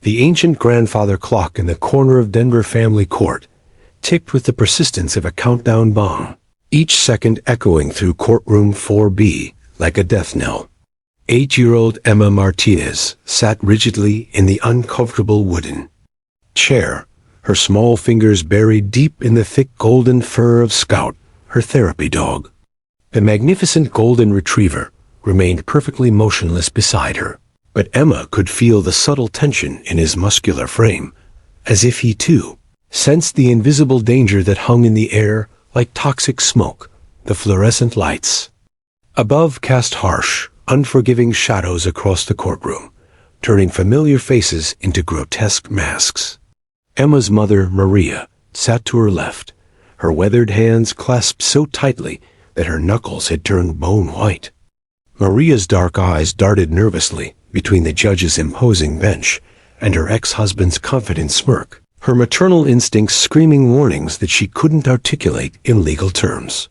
The ancient grandfather clock in the corner of Denver family court ticked with the persistence of a countdown bomb, each second echoing through courtroom 4B like a death knell. 8-year-old Emma Martinez sat rigidly in the uncomfortable wooden chair, her small fingers buried deep in the thick golden fur of Scout, her therapy dog. The magnificent golden retriever remained perfectly motionless beside her, but Emma could feel the subtle tension in his muscular frame, as if he too sensed the invisible danger that hung in the air like toxic smoke. The fluorescent lights above cast harsh, unforgiving shadows across the courtroom, turning familiar faces into grotesque masks. Emma's mother, Maria, sat to her left, her weathered hands clasped so tightly that her knuckles had turned bone white. Maria's dark eyes darted nervously between the judge's imposing bench and her ex-husband's confident smirk, her maternal instincts screaming warnings that she couldn't articulate in legal terms.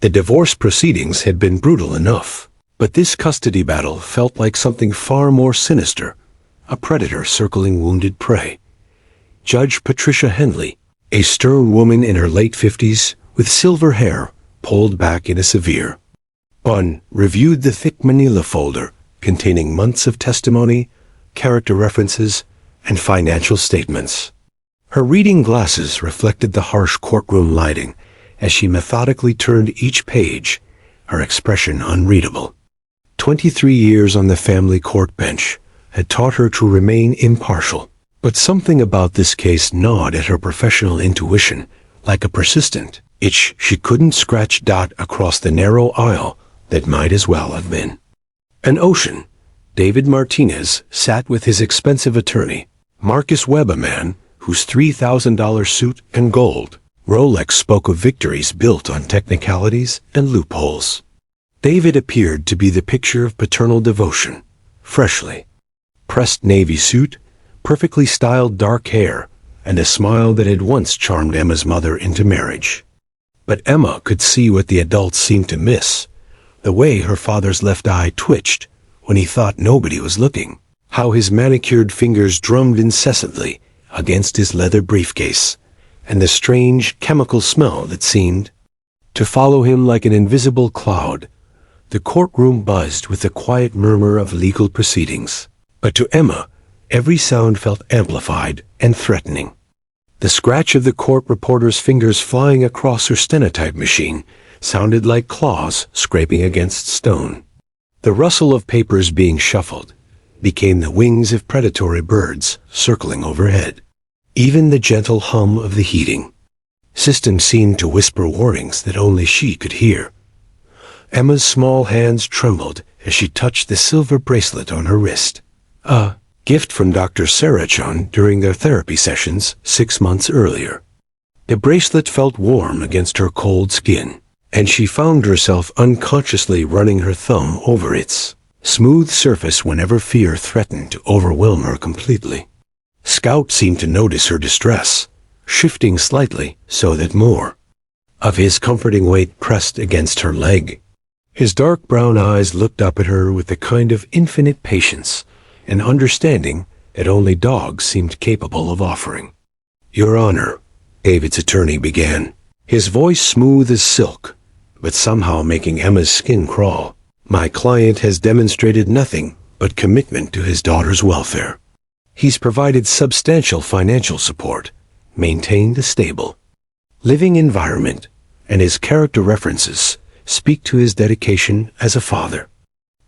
The divorce proceedings had been brutal enough, but this custody battle felt like something far more sinister, a predator circling wounded prey. Judge Patricia Henley, a stern woman in her late 50s with silver hair pulled back in a severe bun, reviewed the thick manila folder containing months of testimony, character references, and financial statements. Her reading glasses reflected the harsh courtroom lighting as she methodically turned each page, her expression unreadable. 23 years on the family court bench had taught her to remain impartial, but something about this case gnawed at her professional intuition like a persistent itch she couldn't scratch. Across the narrow aisle that might as well have been an ocean, David Martinez sat with his expensive attorney, Marcus Webb, a man whose $3,000 suit and gold Rolex spoke of victories built on technicalities and loopholes. David appeared to be the picture of paternal devotion, freshly pressed navy suit, perfectly styled dark hair, and a smile that had once charmed Emma's mother into marriage. But Emma could see what the adults seemed to miss, the way her father's left eye twitched when he thought nobody was looking, how his manicured fingers drummed incessantly against his leather briefcase, and the strange chemical smell that seemed to follow him like an invisible cloud. The courtroom buzzed with the quiet murmur of legal proceedings, but to Emma, every sound felt amplified and threatening. The scratch of the court reporter's fingers flying across her stenotype machine sounded like claws scraping against stone. The rustle of papers being shuffled became the wings of predatory birds circling overhead. Even the gentle hum of the heating system seemed to whisper warnings that only she could hear. Emma's small hands trembled as she touched the silver bracelet on her wrist, a gift from Dr. Sarachon during their therapy sessions 6 months earlier. The bracelet felt warm against her cold skin, and she found herself unconsciously running her thumb over its smooth surface whenever fear threatened to overwhelm her completely. Scout seemed to notice her distress, shifting slightly so that more of his comforting weight pressed against her leg. His dark brown eyes looked up at her with the kind of infinite patience and understanding that only dogs seemed capable of offering. "Your Honor," David's attorney began, his voice smooth as silk, but somehow making Emma's skin crawl. "My client has demonstrated nothing but commitment to his daughter's welfare. He's provided substantial financial support, maintained a stable living environment, and his character references speak to his dedication as a father."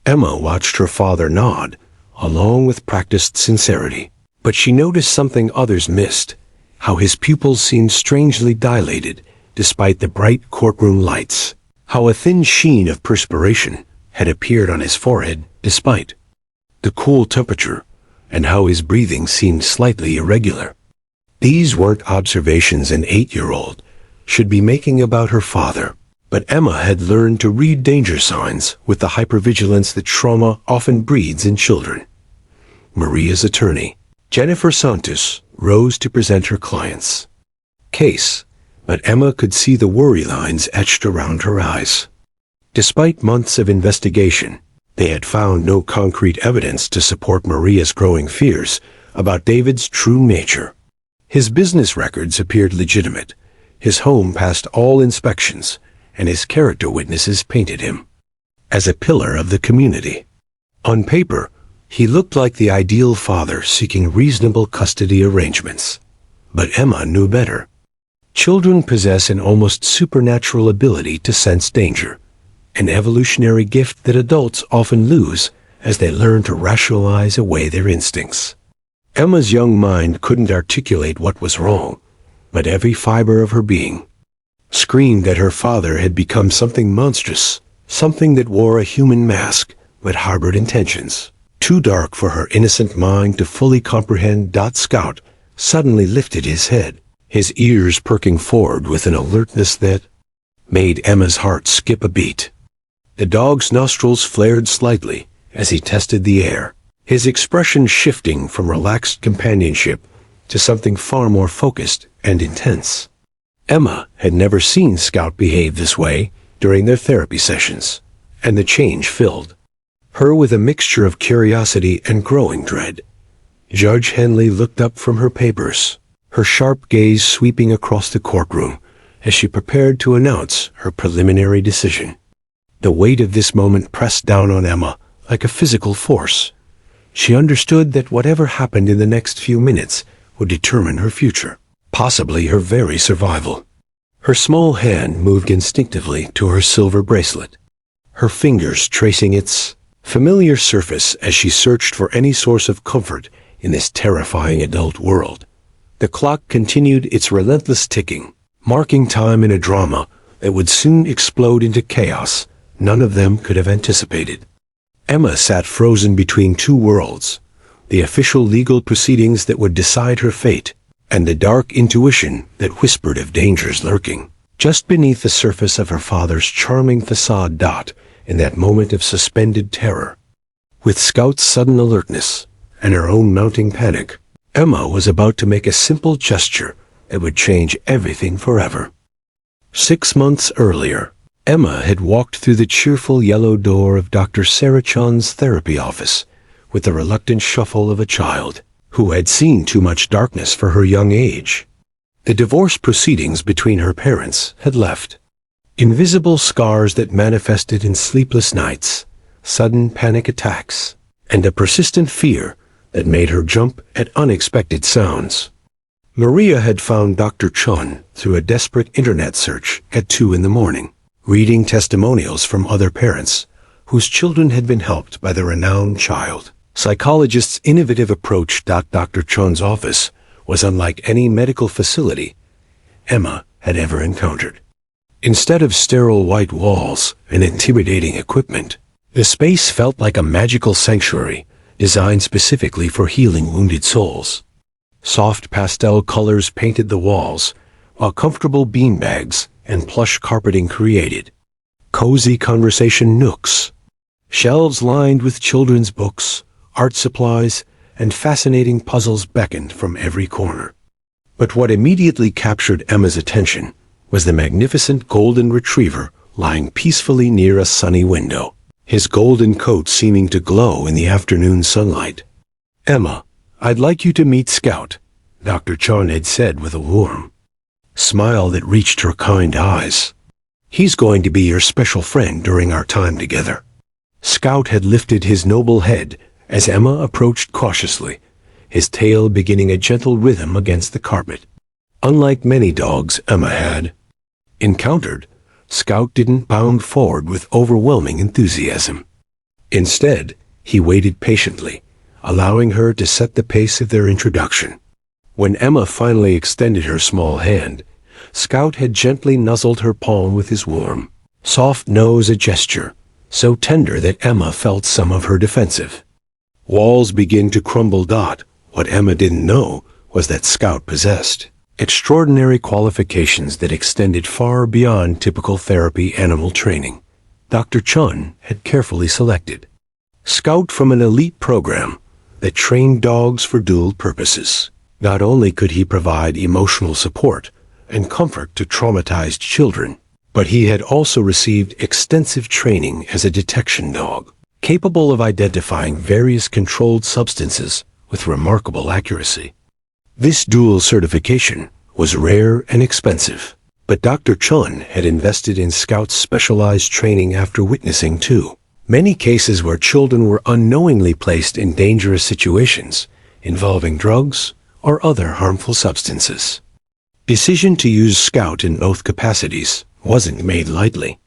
Emma watched her father nod, along with practiced sincerity, but she noticed something others missed, how his pupils seemed strangely dilated despite the bright courtroom lights, how a thin sheen of perspiration had appeared on his forehead despite the cool temperature, and how his breathing seemed slightly irregular. These weren't observations an 8-year-old should be making about her father, but Emma had learned to read danger signs with the hypervigilance that trauma often breeds in children. Maria's attorney, Jennifer Santos, rose to present her client's case, but Emma could see the worry lines etched around her eyes. Despite months of investigation, they had found no concrete evidence to support Maria's growing fears about David's true nature. His business records appeared legitimate, his home passed all inspections, and his character witnesses painted him as a pillar of the community. On paper, he looked like the ideal father seeking reasonable custody arrangements. But Emma knew better. Children possess an almost supernatural ability to sense danger, an evolutionary gift that adults often lose as they learn to rationalize away their instincts. Emma's young mind couldn't articulate what was wrong, but every fiber of her being screamed that her father had become something monstrous, something that wore a human mask but harbored intentions too dark for her innocent mind to fully comprehend. Scout suddenly lifted his head, his ears perking forward with an alertness that made Emma's heart skip a beat. The dog's nostrils flared slightly as he tested the air, his expression shifting from relaxed companionship to something far more focused and intense. Emma had never seen Scout behave this way during their therapy sessions, and the change filled her with a mixture of curiosity and growing dread. Judge Henley looked up from her papers, her sharp gaze sweeping across the courtroom as she prepared to announce her preliminary decision. The weight of this moment pressed down on Emma like a physical force. She understood that whatever happened in the next few minutes would determine her future, possibly her very survival. Her small hand moved instinctively to her silver bracelet, her fingers tracing its familiar surface as she searched for any source of comfort in this terrifying adult world. The clock continued its relentless ticking, marking time in a drama that would soon explode into chaos none of them could have anticipated. Emma sat frozen between two worlds, the official legal proceedings that would decide her fate, and the dark intuition that whispered of dangers lurking just beneath the surface of her father's charming facade. In that moment of suspended terror, with Scout's sudden alertness and her own mounting panic, Emma was about to make a simple gesture that would change everything forever. 6 months earlier, Emma had walked through the cheerful yellow door of Dr. Sarah Chun's therapy office with the reluctant shuffle of a child who had seen too much darkness for her young age. The divorce proceedings between her parents had left invisible scars that manifested in sleepless nights, sudden panic attacks, and a persistent fear that made her jump at unexpected sounds. Maria had found Dr. Chun through a desperate internet search at 2 in the morning, reading testimonials from other parents whose children had been helped by the renowned child psychologist's innovative approach. Dr. Chun's office was unlike any medical facility Emma had ever encountered. Instead of sterile white walls and intimidating equipment, the space felt like a magical sanctuary designed specifically for healing wounded souls. Soft pastel colors painted the walls, while comfortable beanbags and plush carpeting created cozy conversation nooks. Shelves lined with children's books, art supplies, and fascinating puzzles beckoned from every corner. But what immediately captured Emma's attention was the magnificent golden retriever lying peacefully near a sunny window, his golden coat seeming to glow in the afternoon sunlight. "Emma, I'd like you to meet Scout," Dr. Chun had said with a warm smile that reached her kind eyes. "He's going to be your special friend during our time together." Scout had lifted his noble head as Emma approached cautiously, his tail beginning a gentle rhythm against the carpet. Unlike many dogs Emma had encountered, Scout didn't bound forward with overwhelming enthusiasm. Instead, he waited patiently, allowing her to set the pace of their introduction. When Emma finally extended her small hand, Scout had gently nuzzled her palm with his warm, soft nose, a gesture so tender that Emma felt some of her defensive walls begin to crumble. What Emma didn't know was that Scout possessed extraordinary qualifications that extended far beyond typical therapy animal training. Dr. Chun had carefully selected Scout from an elite program that trained dogs for dual purposes. Not only could he provide emotional support and comfort to traumatized children, but he had also received extensive training as a detection dog, capable of identifying various controlled substances with remarkable accuracy. This dual certification was rare and expensive, but Dr. Chun had invested in Scouts' specialized training after witnessing many cases where children were unknowingly placed in dangerous situations involving drugs or other harmful substances. Decision to use Scout in both capacities wasn't made lightly.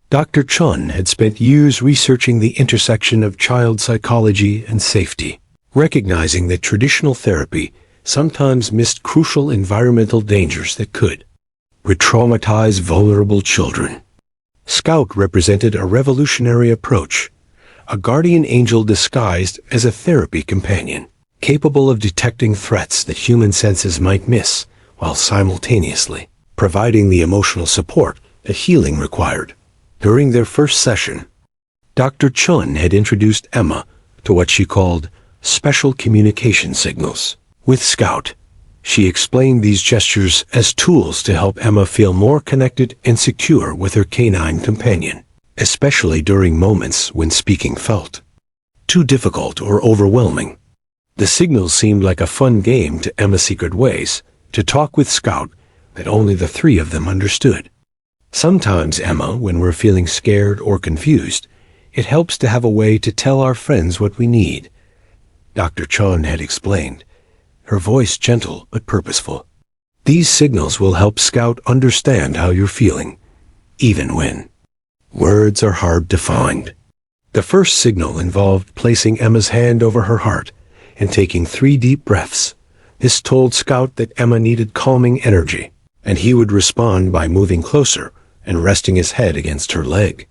Dr. Chun had spent years researching the intersection of child psychology and safety, recognizing that traditional therapy sometimes missed crucial environmental dangers that could re-traumatize vulnerable children. Scout represented a revolutionary approach, a guardian angel disguised as a therapy companion, capable of detecting threats that human senses might miss, while simultaneously providing the emotional support that healing required. During their first session, Dr. Chun had introduced Emma to what she called special communication signals. With Scout, she explained these gestures as tools to help Emma feel more connected and secure with her canine companion, especially during moments when speaking felt too difficult or overwhelming. The signals seemed like a fun game to Emma's secret ways to talk with Scout that only the three of them understood. Sometimes, Emma, when we're feeling scared or confused, it helps to have a way to tell our friends what we need, Dr. Chun had explained, her voice gentle but purposeful. These signals will help Scout understand how you're feeling, even when words are hard to find. The first signal involved placing Emma's hand over her heart and taking 3 deep breaths. This told Scout that Emma needed calming energy, and he would respond by moving closer and resting his head against her leg.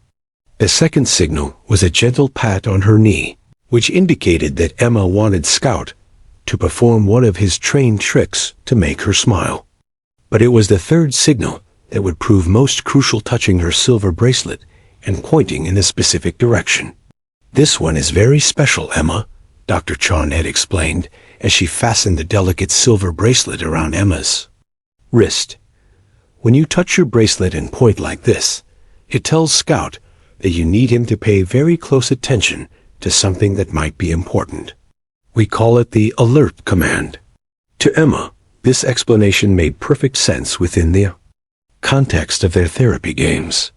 The second signal was a gentle pat on her knee, which indicated that Emma wanted Scout to perform one of his trained tricks to make her smile. But it was the third signal that would prove most crucial, touching her silver bracelet and pointing in a specific direction. "This one is very special, Emma," Dr. Chun had explained as she fastened the delicate silver bracelet around Emma's wrist. "When you touch your bracelet and point like this, it tells Scout that you need him to pay very close attention to something that might be important. We call it the alert command." To Emma, this explanation made perfect sense within the context of their therapy games.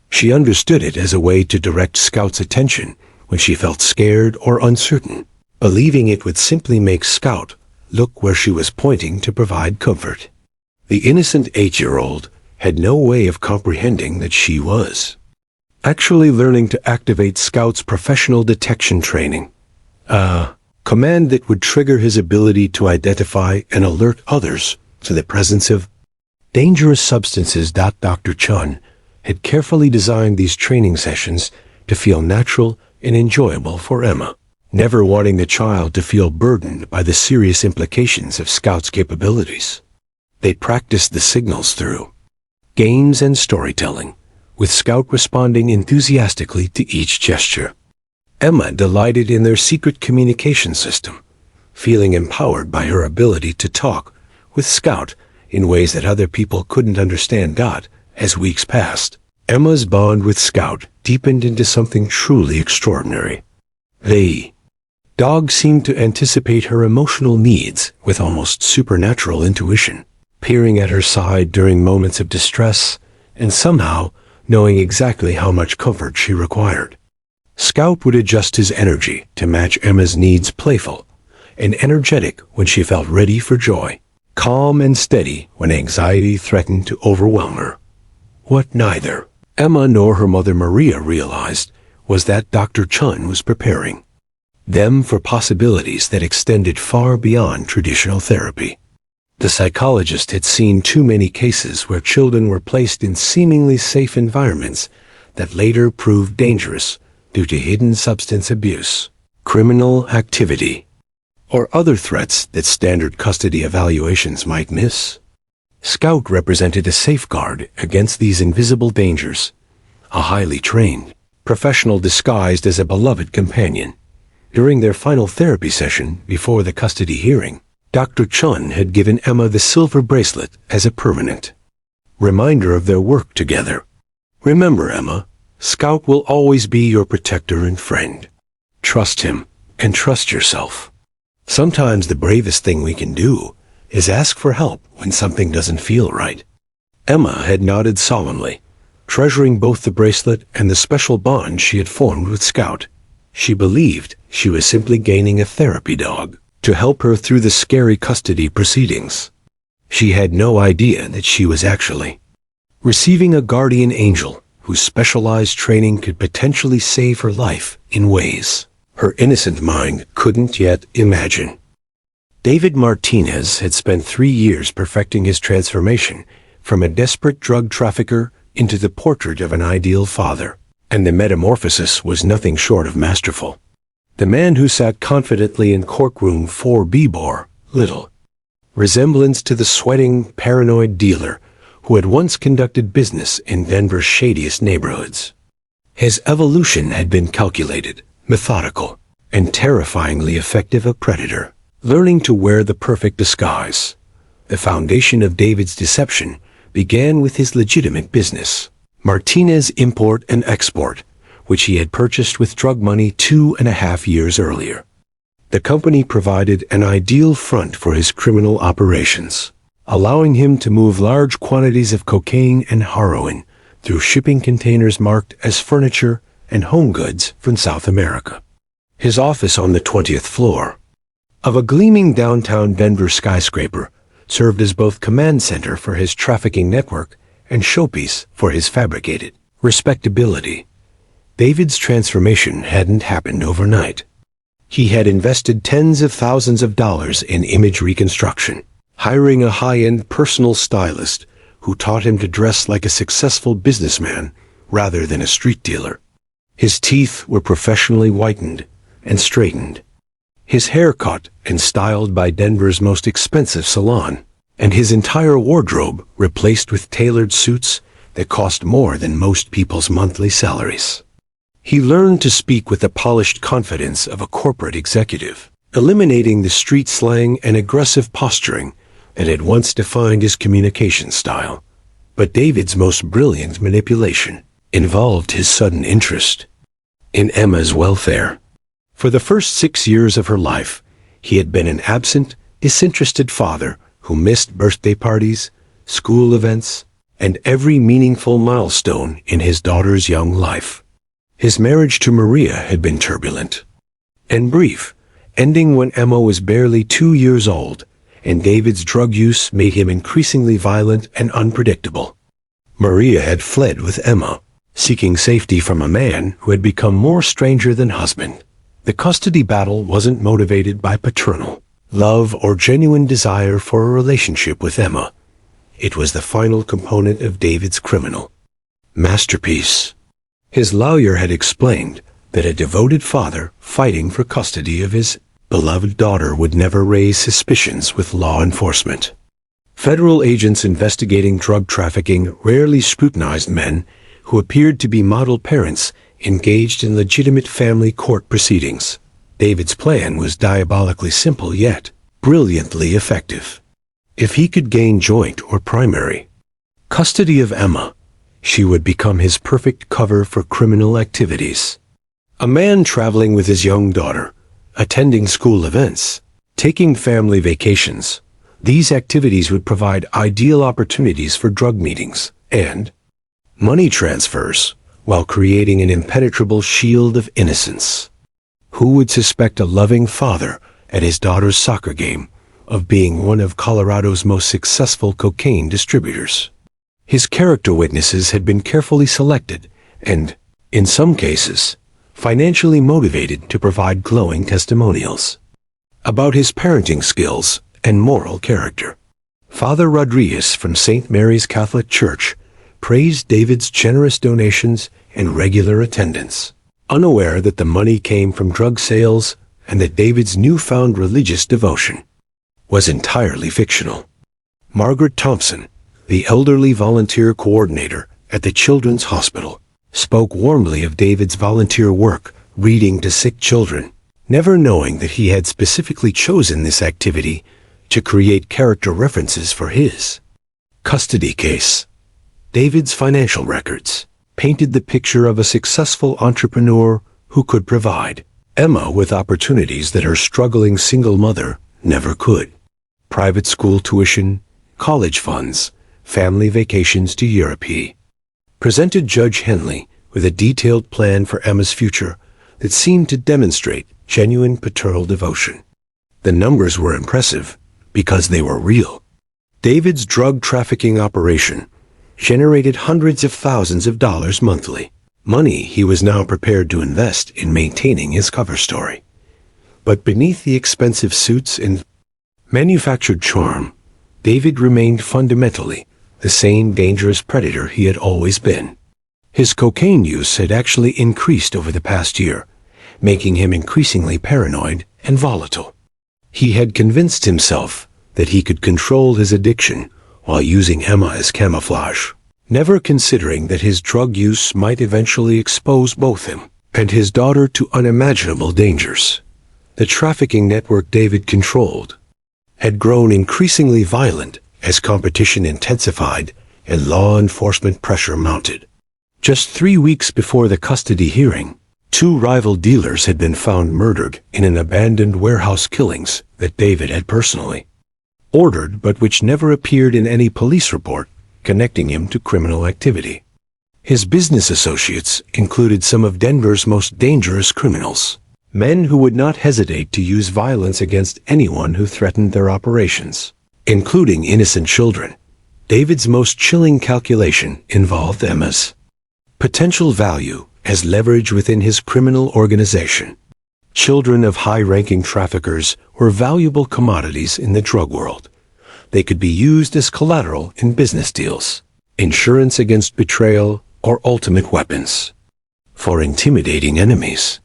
She understood it as a way to direct Scout's attention when she felt scared or uncertain, believing it would simply make Scout look where she was pointing to provide comfort. The innocent 8-year-old had no way of comprehending that she was actually learning to activate Scout's professional detection training, a command that would trigger his ability to identify and alert others to the presence of dangerous substances. Dr. Chun had carefully designed these training sessions to feel natural and enjoyable for Emma, never wanting the child to feel burdened by the serious implications of Scout's capabilities. They practiced the signals through games and storytelling, with Scout responding enthusiastically to each gesture. Emma delighted in their secret communication system, feeling empowered by her ability to talk with Scout in ways that other people couldn't understand. As weeks passed, Emma's bond with Scout deepened into something truly extraordinary. The dog seemed to anticipate her emotional needs with almost supernatural intuition, peering at her side during moments of distress and somehow knowing exactly how much comfort she required. Scout would adjust his energy to match Emma's needs, playful and energetic when she felt ready for joy, calm and steady when anxiety threatened to overwhelm her. What neither Emma nor her mother Maria realized was that Dr. Chun was preparing them for possibilities that extended far beyond traditional therapy. The psychologist had seen too many cases where children were placed in seemingly safe environments that later proved dangerous due to hidden substance abuse, criminal activity, or other threats that standard custody evaluations might miss. Scout represented a safeguard against these invisible dangers, a highly trained professional disguised as a beloved companion. During their final therapy session before the custody hearing, Dr. Chun had given Emma the silver bracelet as a permanent reminder of their work together. "Remember, Emma, Scout will always be your protector and friend. Trust him and trust yourself." Sometimes the bravest thing we can do is ask for help when something doesn't feel right. Emma had nodded solemnly, treasuring both the bracelet and the special bond she had formed with Scout. She believed she was simply gaining a therapy dog to help her through the scary custody proceedings. She had no idea that she was actually receiving a guardian angel whose specialized training could potentially save her life in ways her innocent mind couldn't yet imagine. David Martinez had spent 3 years perfecting his transformation from a desperate drug trafficker into the portrait of an ideal father, and the metamorphosis was nothing short of masterful. The man who sat confidently in courtroom 4B bore little resemblance to the sweating, paranoid dealer who had once conducted business in Denver's shadiest neighborhoods. His evolution had been calculated, methodical, and terrifyingly effective a predator, learning to wear the perfect disguise. The foundation of David's deception began with his legitimate business, Martinez Import and Export, which he had purchased with drug money 2.5 years earlier. The company provided an ideal front for his criminal operations, allowing him to move large quantities of cocaine and heroin through shipping containers marked as furniture and home goods from South America. His office on the 20th floor of a gleaming downtown Denver skyscraper served as both command center for his trafficking network and showpiece for his fabricated respectability. David's transformation hadn't happened overnight. He had invested tens of thousands of dollars in image reconstruction, hiring a high-end personal stylist who taught him to dress like a successful businessman rather than a street dealer. His teeth were professionally whitened and straightened, his hair cut and styled by Denver's most expensive salon, and his entire wardrobe replaced with tailored suits that cost more than most people's monthly salaries. He learned to speak with the polished confidence of a corporate executive, eliminating the street slang and aggressive posturing that had once defined his communication style. But David's most brilliant manipulation involved his sudden interest in Emma's welfare. For the first 6 years of her life, he had been an absent, disinterested father who missed birthday parties, school events, and every meaningful milestone in his daughter's young life. His marriage to Maria had been turbulent and brief, ending when Emma was barely 2 years old, and David's drug use made him increasingly violent and unpredictable. Maria had fled with Emma, seeking safety from a man who had become more stranger than husband. The custody battle wasn't motivated by paternal love or genuine desire for a relationship with Emma. It was the final component of David's criminal masterpiece. His lawyer had explained that a devoted father fighting for custody of his beloved daughter would never raise suspicions with law enforcement. Federal agents investigating drug trafficking rarely scrutinized men who appeared to be model parents engaged in legitimate family court proceedings. David's plan was diabolically simple yet brilliantly effective. If he could gain joint or primary custody of Emma, she would become his perfect cover for criminal activities. A man traveling with his young daughter, attending school events, taking family vacations. These activities would provide ideal opportunities for drug meetings and money transfers, while creating an impenetrable shield of innocence. Who would suspect a loving father at his daughter's soccer game of being one of Colorado's most successful cocaine distributors? His character witnesses had been carefully selected and, in some cases, financially motivated to provide glowing testimonials about his parenting skills and moral character. Father Rodriguez from St. Mary's Catholic Church praised David's generous donations and regular attendance, unaware that the money came from drug sales and that David's newfound religious devotion was entirely fictional. Margaret Thompson, the elderly volunteer coordinator at the Children's Hospital, spoke warmly of David's volunteer work reading to sick children, never knowing that he had specifically chosen this activity to create character references for his custody case. David's financial records painted the picture of a successful entrepreneur who could provide Emma with opportunities that her struggling single mother never could. Private school tuition, college funds, family vacations to Europe. He presented Judge Henley with a detailed plan for Emma's future that seemed to demonstrate genuine paternal devotion. The numbers were impressive because they were real. David's drug trafficking operation generated hundreds of thousands of dollars monthly, money he was now prepared to invest in maintaining his cover story. But beneath the expensive suits and manufactured charm, David remained fundamentally the same dangerous predator he had always been. His cocaine use had actually increased over the past year, making him increasingly paranoid and volatile. He had convinced himself that he could control his addiction while using Emma as camouflage, never considering that his drug use might eventually expose both him and his daughter to unimaginable dangers. The trafficking network David controlled had grown increasingly violent as competition intensified and law enforcement pressure mounted. Just 3 weeks before the custody hearing, 2 rival dealers had been found murdered in an abandoned warehouse killings that David had personally ordered but which never appeared in any police report connecting him to criminal activity. His business associates included some of Denver's most dangerous criminals, men who would not hesitate to use violence against anyone who threatened their operations, including innocent children. David's most chilling calculation involved Emma's potential value as leverage within his criminal organization. Children of high-ranking traffickers were valuable commodities in the drug world. They could be used as collateral in business deals, insurance against betrayal, or ultimate weapons for intimidating enemies.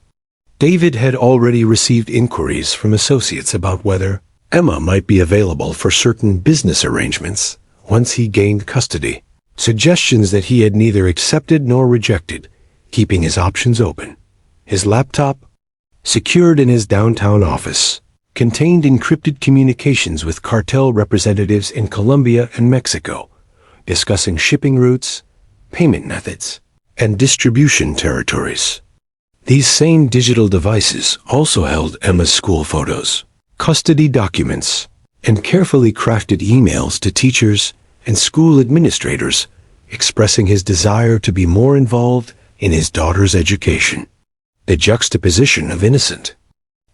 David had already received inquiries from associates about whether Emma might be available for certain business arrangements once he gained custody, suggestions that he had neither accepted nor rejected, keeping his options open. His laptop, secured in his downtown office, contained encrypted communications with cartel representatives in Colombia and Mexico, discussing shipping routes, payment methods, and distribution territories. These same digital devices also held Emma's school photos, custody documents, and carefully crafted emails to teachers and school administrators expressing his desire to be more involved in his daughter's education. The juxtaposition of innocent,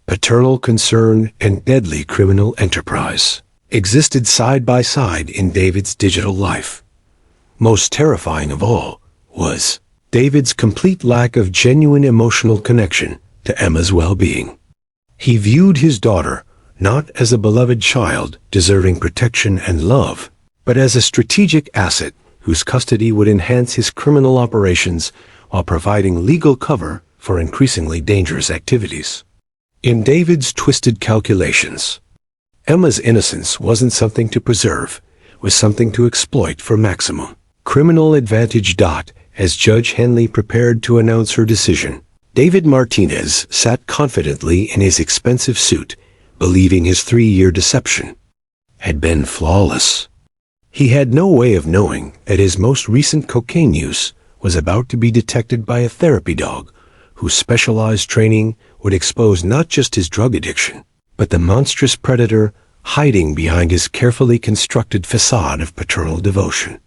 paternal concern and deadly criminal enterprise existed side by side in David's digital life. Most terrifying of all was David's complete lack of genuine emotional connection to Emma's well-being. He viewed his daughter not as a beloved child deserving protection and love, but as a strategic asset whose custody would enhance his criminal operations while providing legal cover for increasingly dangerous activities. In David's twisted calculations, Emma's innocence wasn't something to preserve, it was something to exploit for maximum criminal advantage. As Judge Henley prepared to announce her decision, David Martinez sat confidently in his expensive suit, believing his 3-year deception had been flawless. He had no way of knowing that his most recent cocaine use was about to be detected by a therapy dog whose specialized training would expose not just his drug addiction, but the monstrous predator hiding behind his carefully constructed facade of paternal devotion.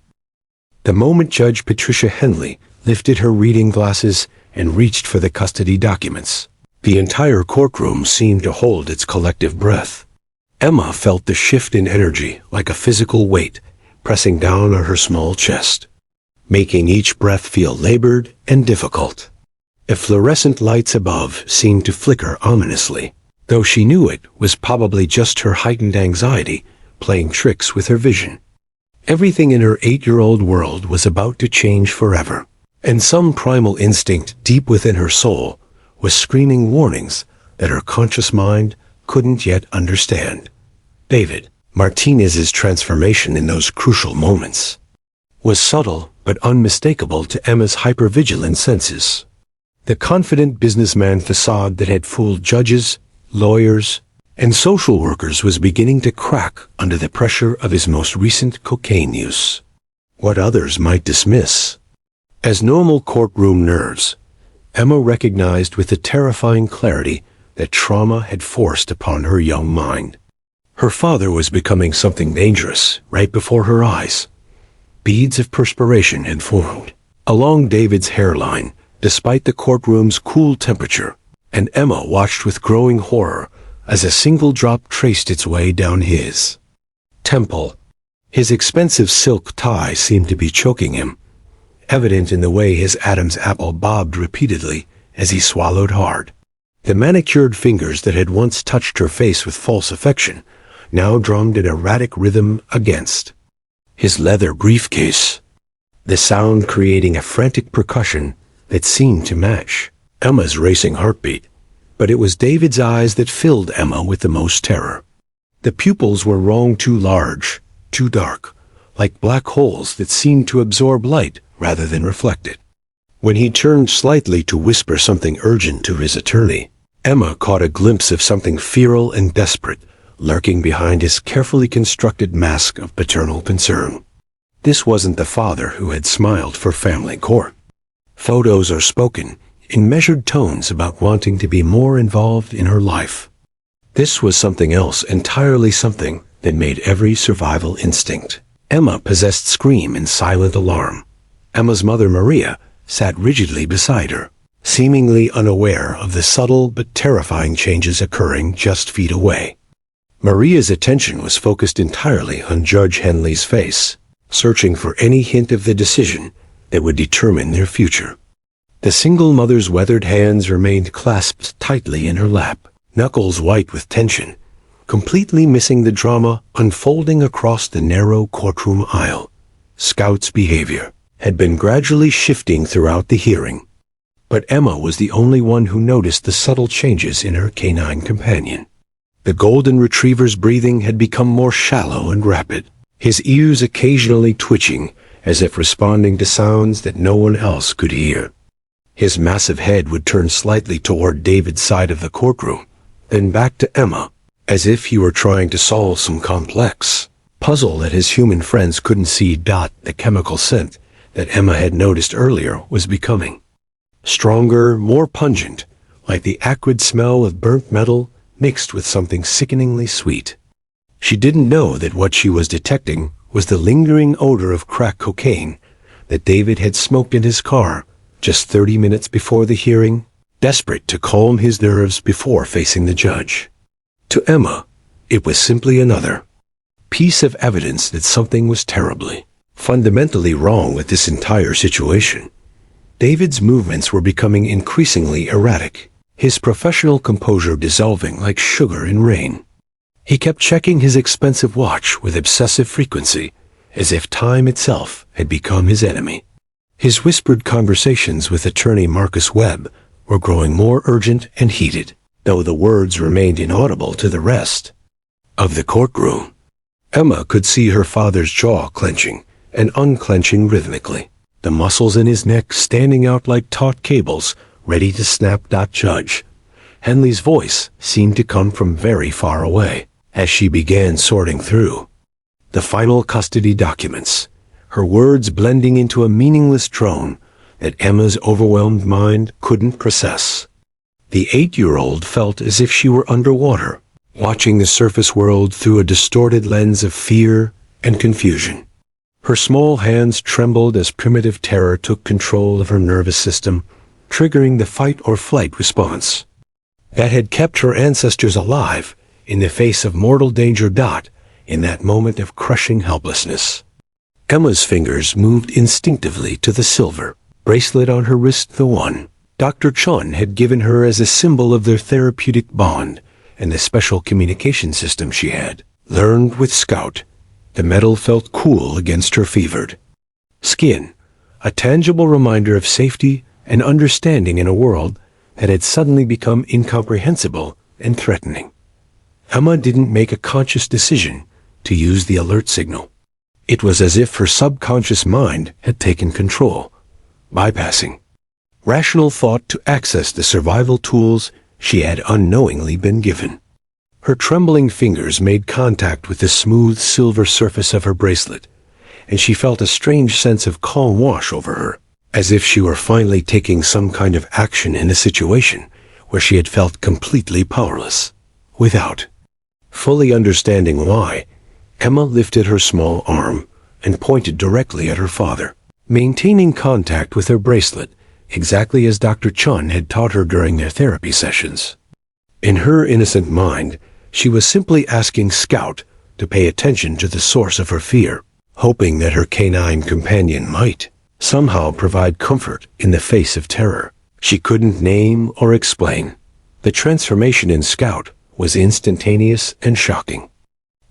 The moment Judge Patricia Henley lifted her reading glasses and reached for the custody documents, the entire courtroom seemed to hold its collective breath. Emma felt the shift in energy like a physical weight pressing down on her small chest, making each breath feel labored and difficult. The fluorescent lights above seemed to flicker ominously, though she knew it was probably just her heightened anxiety playing tricks with her vision. Everything in her 8-year-old world was about to change forever, and some primal instinct deep within her soul was screaming warnings that her conscious mind couldn't yet understand. David Martinez's transformation in those crucial moments was subtle but unmistakable to Emma's hypervigilant senses. The confident businessman facade that had fooled judges, lawyers, and social workers was beginning to crack under the pressure of his most recent cocaine use. What others might dismiss as normal courtroom nerves, Emma recognized with a terrifying clarity that trauma had forced upon her young mind. Her father was becoming something dangerous right before her eyes. Beads of perspiration had formed along David's hairline, despite the courtroom's cool temperature, and Emma watched with growing horror as a single drop traced its way down his temple. His expensive silk tie seemed to be choking him, evident in the way his Adam's apple bobbed repeatedly as he swallowed hard. The manicured fingers that had once touched her face with false affection now drummed an erratic rhythm against his leather briefcase, the sound creating a frantic percussion that seemed to match Emma's racing heartbeat. But it was David's eyes that filled Emma with the most terror. The pupils were wrong, too large, too dark, like black holes that seemed to absorb light rather than reflect it. When he turned slightly to whisper something urgent to his attorney, Emma caught a glimpse of something feral and desperate lurking behind his carefully constructed mask of paternal concern. This wasn't the father who had smiled for family court. Photos are spoken in measured tones about wanting to be more involved in her life. This was something else entirely, something that made every survival instinct Emma possessed scream in silent alarm. Emma's mother, Maria, sat rigidly beside her, seemingly unaware of the subtle but terrifying changes occurring just feet away. Maria's attention was focused entirely on Judge Henley's face, searching for any hint of the decision that would determine their future. The single mother's weathered hands remained clasped tightly in her lap, knuckles white with tension, completely missing the drama unfolding across the narrow courtroom aisle. Scout's behavior had been gradually shifting throughout the hearing, but Emma was the only one who noticed the subtle changes in her canine companion. The golden retriever's breathing had become more shallow and rapid, his ears occasionally twitching as if responding to sounds that no one else could hear. His massive head would turn slightly toward David's side of the courtroom, then back to Emma, as if he were trying to solve some complex puzzle that his human friends couldn't see. The chemical scent that Emma had noticed earlier was becoming stronger, more pungent, like the acrid smell of burnt metal mixed with something sickeningly sweet. She didn't know that what she was detecting was the lingering odor of crack cocaine that David had smoked in his car just 30 minutes before the hearing, desperate to calm his nerves before facing the judge. To Emma, it was simply another piece of evidence that something was terribly, fundamentally wrong with this entire situation. David's movements were becoming increasingly erratic, his professional composure dissolving like sugar in rain. He kept checking his expensive watch with obsessive frequency, as if time itself had become his enemy. His whispered conversations with attorney Marcus Webb were growing more urgent and heated, though the words remained inaudible to the rest of the courtroom. Emma could see her father's jaw clenching and unclenching rhythmically, the muscles in his neck standing out like taut cables ready to snap. Judge Henley's voice seemed to come from very far away as she began sorting through the final custody documents, her words blending into a meaningless drone that Emma's overwhelmed mind couldn't process. The 8-year-old felt as if she were underwater, watching the surface world through a distorted lens of fear and confusion. Her small hands trembled as primitive terror took control of her nervous system, triggering the fight-or-flight response that had kept her ancestors alive in the face of mortal danger. In that moment of crushing helplessness, Emma's fingers moved instinctively to the silver bracelet on her wrist, the one Dr. Chun had given her as a symbol of their therapeutic bond and the special communication system she had learned with Scout. The metal felt cool against her fevered skin, a tangible reminder of safety and understanding in a world that had suddenly become incomprehensible and threatening. Emma didn't make a conscious decision to use the alert signal. It was as if her subconscious mind had taken control, bypassing rational thought to access the survival tools she had unknowingly been given. Her trembling fingers made contact with the smooth silver surface of her bracelet, and she felt a strange sense of calm wash over her. as if she were finally taking some kind of action in a situation where she had felt completely powerless. Without fully understanding why, Emma lifted her small arm and pointed directly at her father, maintaining contact with her bracelet, exactly as Dr. Chun had taught her during their therapy sessions. In her innocent mind, she was simply asking Scout to pay attention to the source of her fear, hoping that her canine companion might somehow provide comfort in the face of terror she couldn't name or explain. The transformation in Scout was instantaneous and shocking.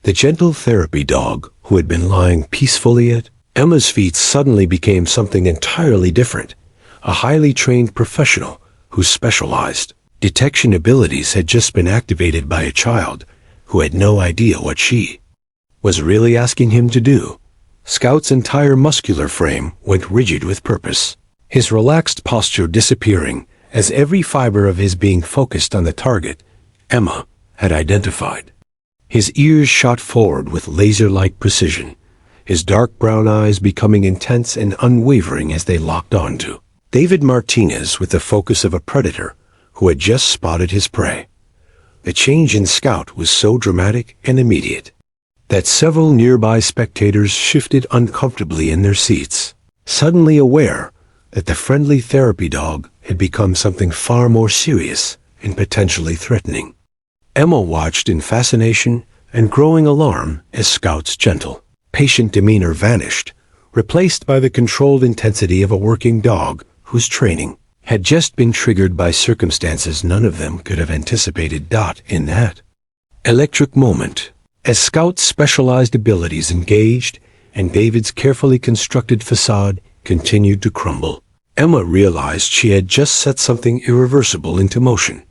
The gentle therapy dog, who had been lying peacefully at Emma's feet, suddenly became something entirely different, a highly trained professional whose specialized detection abilities had just been activated by a child who had no idea what she was really asking him to do. Scout's entire muscular frame went rigid with purpose, his relaxed posture disappearing as every fiber of his being focused on the target Emma had identified. His ears shot forward with laser-like precision, his dark brown eyes becoming intense and unwavering as they locked onto David Martinez with the focus of a predator who had just spotted his prey. The change in Scout was so dramatic and immediate that several nearby spectators shifted uncomfortably in their seats, suddenly aware that the friendly therapy dog had become something far more serious and potentially threatening. Emma watched in fascination and growing alarm as Scout's gentle, patient demeanor vanished, replaced by the controlled intensity of a working dog whose training had just been triggered by circumstances none of them could have anticipated. In that electric moment, as Scout's specialized abilities engaged and David's carefully constructed facade continued to crumble, Emma realized she had just set something irreversible into motion,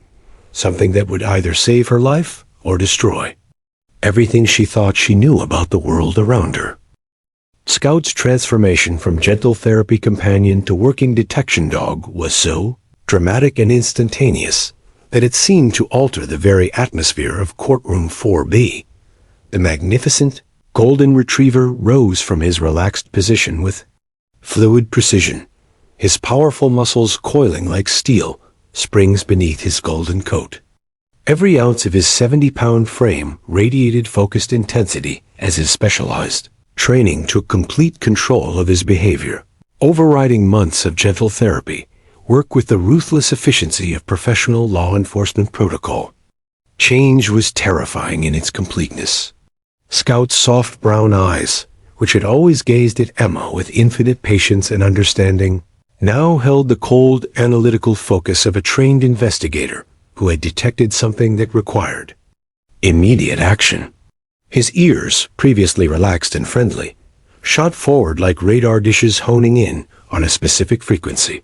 something that would either save her life or destroy everything she thought she knew about the world around her. Scout's transformation from gentle therapy companion to working detection dog was so dramatic and instantaneous that it seemed to alter the very atmosphere of courtroom 4B. The magnificent golden retriever rose from his relaxed position with fluid precision, his powerful muscles coiling like steel springs beneath his golden coat. Every ounce of his 70-pound frame radiated focused intensity as his specialized training took complete control of his behavior, overriding months of gentle therapy, work with the ruthless efficiency of professional law enforcement protocol. Change was terrifying in its completeness. Scout's soft brown eyes, which had always gazed at Emma with infinite patience and understanding, now held the cold, analytical focus of a trained investigator who had detected something that required immediate action. His ears, previously relaxed and friendly, shot forward like radar dishes honing in on a specific frequency.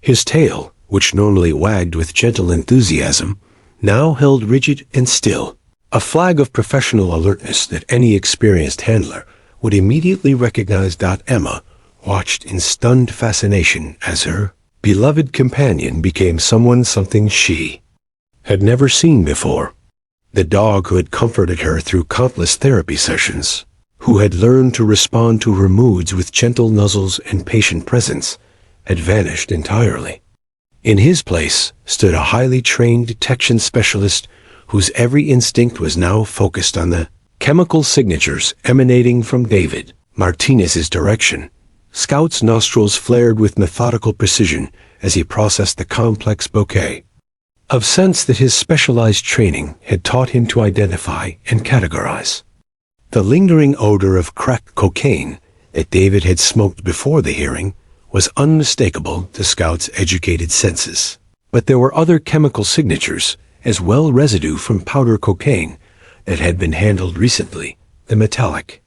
His tail, which normally wagged with gentle enthusiasm, now held rigid and still, a flag of professional alertness that any experienced handler would immediately recognize. Emma watched in stunned fascination as her beloved companion became something she had never seen before. The dog who had comforted her through countless therapy sessions, who had learned to respond to her moods with gentle nuzzles and patient presence, had vanished entirely. In his place stood a highly trained detection specialist whose every instinct was now focused on the chemical signatures emanating from David Martinez's direction. Scout's nostrils flared with methodical precision as he processed the complex bouquet of scents that his specialized training had taught him to identify and categorize. The lingering odor of crack cocaine that David had smoked before the hearing was unmistakable to Scout's educated senses. But there were other chemical signatures, as well residue from powder cocaine that had been handled recently, the metallic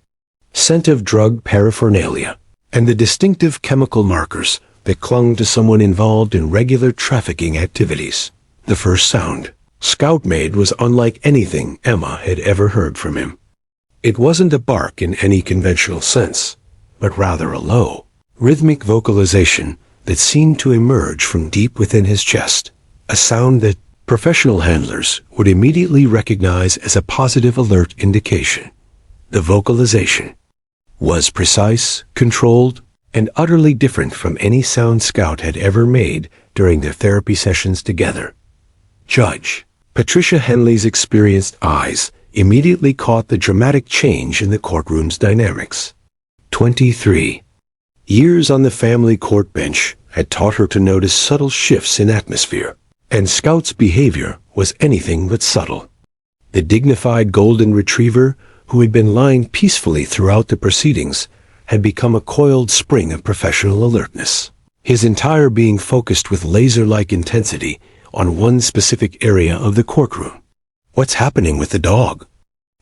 scent of drug paraphernalia, and the distinctive chemical markers that clung to someone involved in regular trafficking activities. The first sound Scout made was unlike anything Emma had ever heard from him. It wasn't a bark in any conventional sense, but rather a low, rhythmic vocalization that seemed to emerge from deep within his chest, a sound that professional handlers would immediately recognize as a positive alert indication. The vocalization was precise, controlled, and utterly different from any sound Scout had ever made during their therapy sessions together. Judge Patricia Henley's experienced eyes immediately caught the dramatic change in the courtroom's dynamics. 23 years on the family court bench had taught her to notice subtle shifts in atmosphere, and Scout's behavior was anything but subtle. The dignified golden retriever, who had been lying peacefully throughout the proceedings, had become a coiled spring of professional alertness, his entire being focused with laser-like intensity on one specific area of the courtroom. "What's happening with the dog?"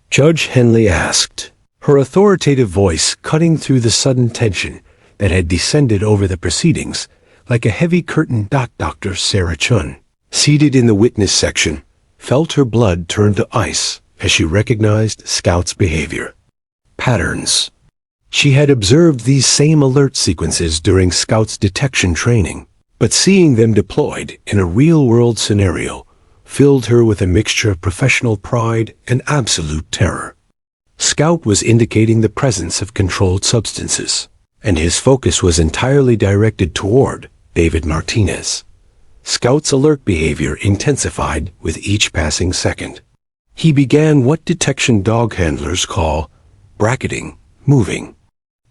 Judge Henley asked, her authoritative voice cutting through the sudden tension that had descended over the proceedings like a heavy curtain. Dr. Sarah Chun, seated in the witness section, felt her blood turn to ice as she recognized Scout's behavior patterns. She had observed these same alert sequences during Scout's detection training, but seeing them deployed in a real-world scenario filled her with a mixture of professional pride and absolute terror. Scout was indicating the presence of controlled substances, and his focus was entirely directed toward David Martinez. Scout's alert behavior intensified with each passing second. He began what detection dog handlers call bracketing, moving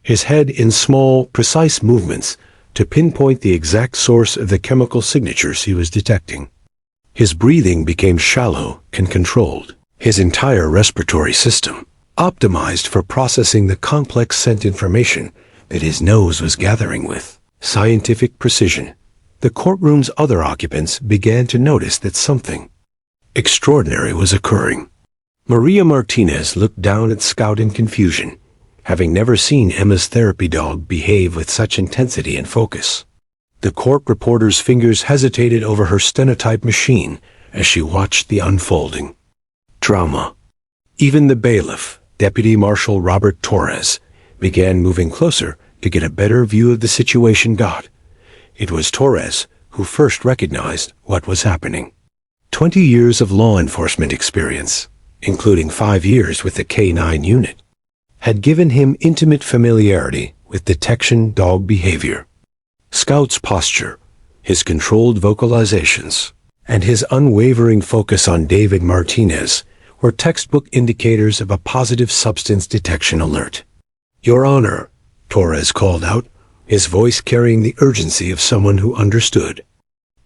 his head in small, precise movements to pinpoint the exact source of the chemical signatures he was detecting. His breathing became shallow and controlled, his entire respiratory system optimized for processing the complex scent information that his nose was gathering with scientific precision. The courtroom's other occupants began to notice that something extraordinary was occurring. Maria Martinez looked down at Scout in confusion, having never seen Emma's therapy dog behave with such intensity and focus. The court reporter's fingers hesitated over her stenotype machine as she watched the unfolding drama. Even the bailiff, Deputy Marshal Robert Torres, began moving closer to get a better view of the situation. It was Torres who first recognized what was happening. 20 years of law enforcement experience, including 5 years with the K-9 unit, had given him intimate familiarity with detection dog behavior. Scout's posture, his controlled vocalizations, and his unwavering focus on David Martinez were textbook indicators of a positive substance detection alert. "Your Honor," Torres called out, his voice carrying the urgency of someone who understood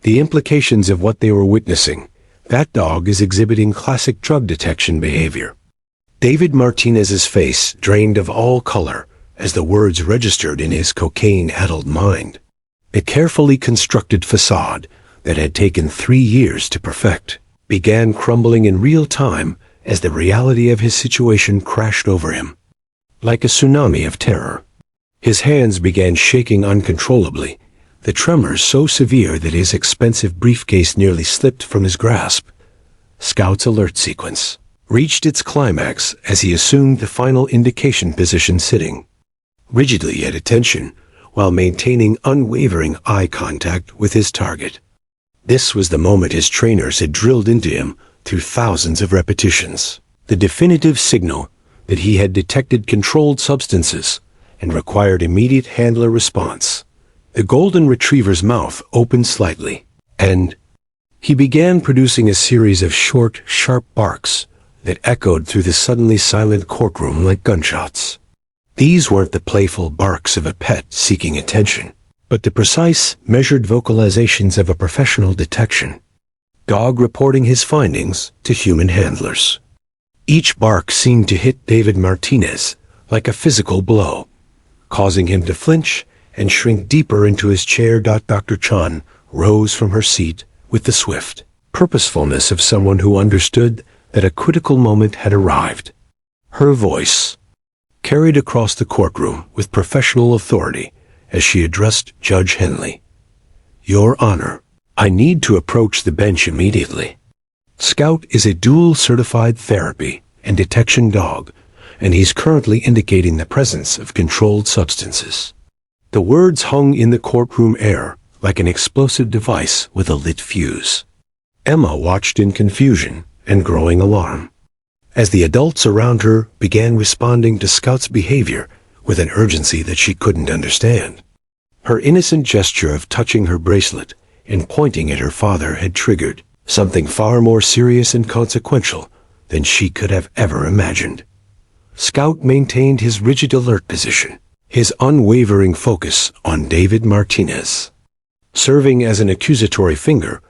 the implications of what they were witnessing. "That dog is exhibiting classic drug detection behavior." David Martinez's face drained of all color as the words registered in his cocaine-addled mind. A carefully constructed facade that had taken 3 years to perfect began crumbling in real time as the reality of his situation crashed over him. Like a tsunami of terror, his hands began shaking uncontrollably, the tremors so severe that his expensive briefcase nearly slipped from his grasp. Scout's alert sequence reached its climax as he assumed the final indication position, sitting rigidly at attention while maintaining unwavering eye contact with his target. This was the moment his trainers had drilled into him through thousands of repetitions, the definitive signal that he had detected controlled substances and required immediate handler response. The golden retriever's mouth opened slightly, and he began producing a series of short, sharp barks that echoed through the suddenly silent courtroom like gunshots. These weren't the playful barks of a pet seeking attention, but the precise, measured vocalizations of a professional detection dog reporting his findings to human handlers. Each bark seemed to hit David Martinez like a physical blow, causing him to flinch and shrink deeper into his chair. Dr. Chan rose from her seat with the swift purposefulness of someone who understood that a critical moment had arrived. Her voice carried across the courtroom with professional authority as she addressed Judge Henley. "Your Honor, I need to approach the bench immediately. Scout is a dual-certified therapy and detection dog, and he's currently indicating the presence of controlled substances." The words hung in the courtroom air like an explosive device with a lit fuse. Emma watched in confusion and growing alarm as the adults around her began responding to Scout's behavior with an urgency that she couldn't understand. Her innocent gesture of touching her bracelet and pointing at her father had triggered something far more serious and consequential than she could have ever imagined. Scout maintained his rigid alert position, his unwavering focus on David Martinez, serving as an accusatory finger,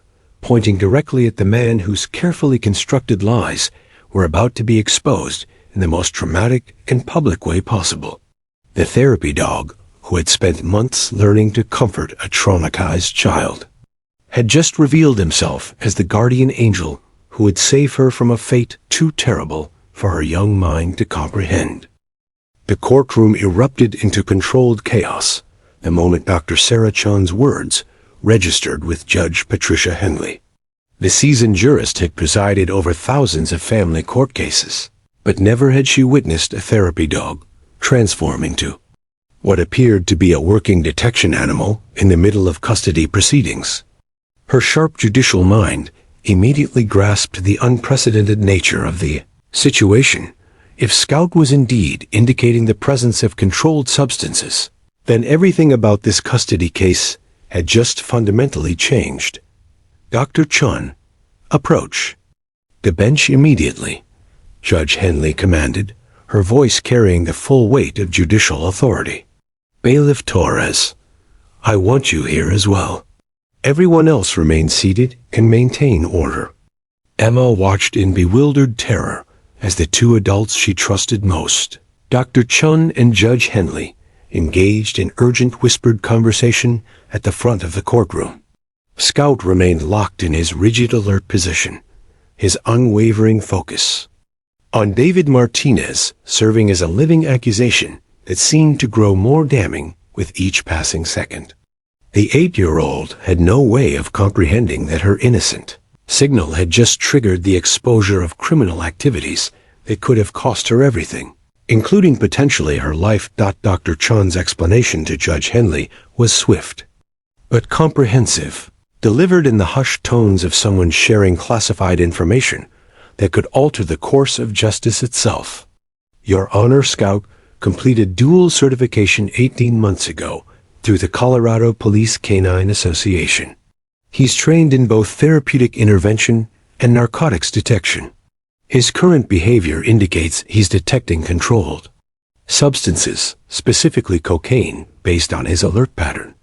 pointing directly at the man whose carefully constructed lies were about to be exposed in the most dramatic and public way possible. The therapy dog, who had spent months learning to comfort a traumatized child, had just revealed himself as the guardian angel who would save her from a fate too terrible for her young mind to comprehend. The courtroom erupted into controlled chaos the moment Dr. Sarah Chun's words registered with Judge Patricia Henley. The seasoned jurist had presided over thousands of family court cases, but never had she witnessed a therapy dog transform into what appeared to be a working detection animal in the middle of custody proceedings. Her sharp judicial mind immediately grasped the unprecedented nature of the situation. If Scout was indeed indicating the presence of controlled substances, then everything about this custody case had just fundamentally changed. Dr. Chun, approach the bench immediately, Judge Henley commanded, her voice carrying the full weight of judicial authority. Bailiff Torres, I want you here as well. Everyone else remain seated and maintain order. Emma watched in bewildered terror as the two adults she trusted most, Dr. Chun and Judge Henley, engaged in urgent whispered conversation at the front of the courtroom. Scout remained locked in his rigid alert position, his unwavering focus on David Martinez serving as a living accusation that seemed to grow more damning with each passing second. The 8-year-old had no way of comprehending that her innocent signal had just triggered the exposure of criminal activities that could have cost her everything, including potentially her life. Dr. Chun's explanation to Judge Henley was swift, but comprehensive, delivered in the hushed tones of someone sharing classified information that could alter the course of justice itself. Your Honor, Scout completed dual certification 18 months ago through the Colorado Police Canine Association. He's trained in both therapeutic intervention and narcotics detection. His current behavior indicates he's detecting controlled substances, specifically cocaine, based on his alert pattern.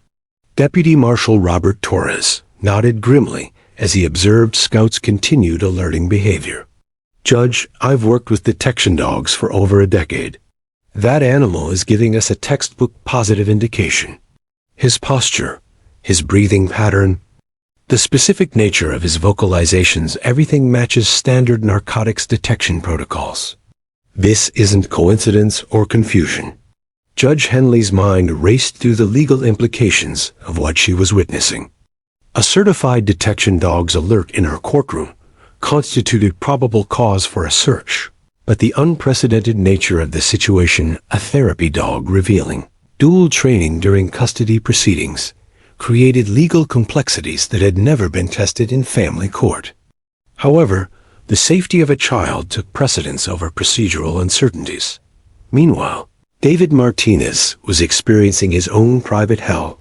Deputy Marshal Robert Torres nodded grimly as he observed Scout's continued alerting behavior. Judge, I've worked with detection dogs for over a decade. That animal is giving us a textbook positive indication. His posture, his breathing pattern, the specific nature of his vocalizations, everything matches standard narcotics detection protocols. This isn't coincidence or confusion. Judge Henley's mind raced through the legal implications of what she was witnessing. A certified detection dog's alert in her courtroom constituted probable cause for a search, but the unprecedented nature of the situation, a therapy dog revealing dual training during custody proceedings, created legal complexities that had never been tested in family court. However, the safety of a child took precedence over procedural uncertainties. Meanwhile, David Martinez was experiencing his own private hell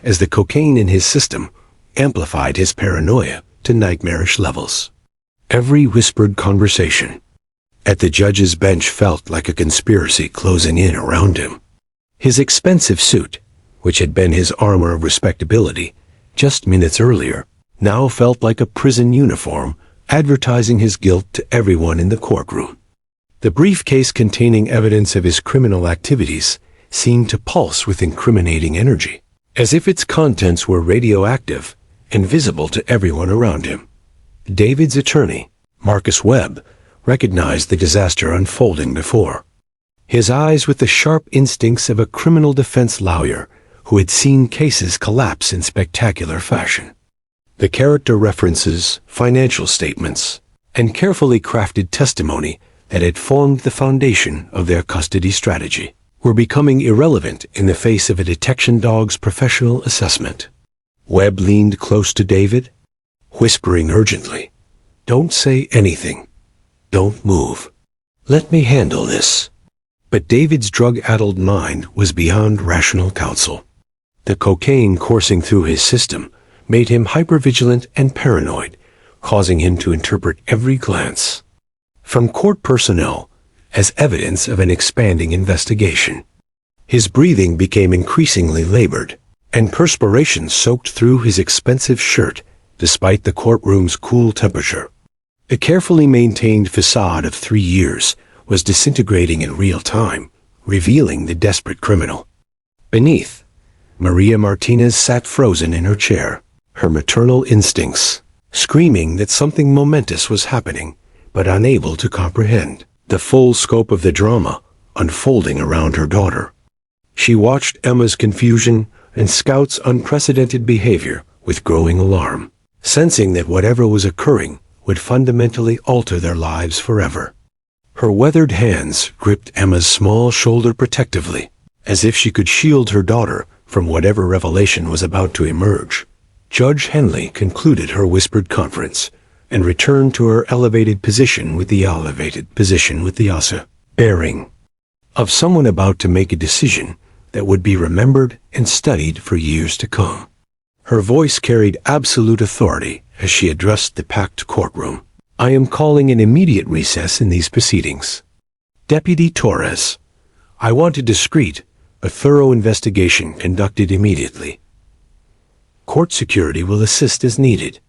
as the cocaine in his system amplified his paranoia to nightmarish levels. Every whispered conversation at the judge's bench felt like a conspiracy closing in around him. His expensive suit, which had been his armor of respectability just minutes earlier, now felt like a prison uniform, advertising his guilt to everyone in the courtroom. The briefcase containing evidence of his criminal activities seemed to pulse with incriminating energy, as if its contents were radioactive and visible to everyone around him. David's attorney, Marcus Webb, recognized the disaster unfolding before. His eyes with the sharp instincts of a criminal defense lawyer who had seen cases collapse in spectacular fashion. The character references, financial statements, and carefully crafted testimony that had formed the foundation of their custody strategy were becoming irrelevant in the face of a detection dog's professional assessment. Webb leaned close to David, whispering urgently, "Don't say anything. Don't move. Let me handle this." But David's drug-addled mind was beyond rational counsel. The cocaine coursing through his system made him hypervigilant and paranoid, causing him to interpret every glance from court personnel as evidence of an expanding investigation. His breathing became increasingly labored, and perspiration soaked through his expensive shirt despite the courtroom's cool temperature. The carefully maintained facade of 3 years was disintegrating in real time, revealing the desperate criminal. Beneath, Maria Martinez sat frozen in her chair, her maternal instincts screaming that something momentous was happening, but unable to comprehend the full scope of the drama unfolding around her daughter. She watched Emma's confusion and Scout's unprecedented behavior with growing alarm, sensing that whatever was occurring would fundamentally alter their lives forever. Her weathered hands gripped Emma's small shoulder protectively, as if she could shield her daughter from whatever revelation was about to emerge. Judge Henley concluded her whispered conference and returned to her elevated position with the bearing of someone about to make a decision that would be remembered and studied for years to come. Her voice carried absolute authority as she addressed the packed courtroom. I am calling an immediate recess in these proceedings. Deputy Torres, I want a thorough investigation conducted immediately. Court security will assist as needed.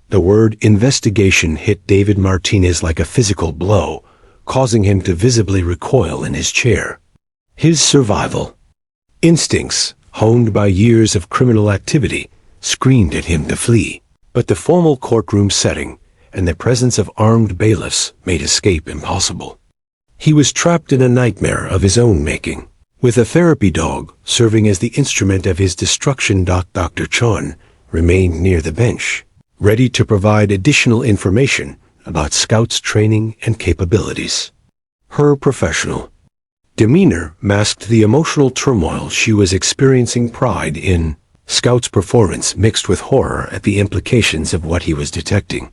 The word investigation hit David Martinez like a physical blow, causing him to visibly recoil in his chair. His survival instincts, honed by years of criminal activity, screamed at him to flee. But the formal courtroom setting and the presence of armed bailiffs made escape impossible. He was trapped in a nightmare of his own making, with a therapy dog serving as the instrument of his destruction. Dr. Chun remained near the bench, ready to provide additional information about Scout's training and capabilities. Her professional demeanor masked the emotional turmoil she was experiencing. Pride in Scout's performance mixed with horror at the implications of what he was detecting.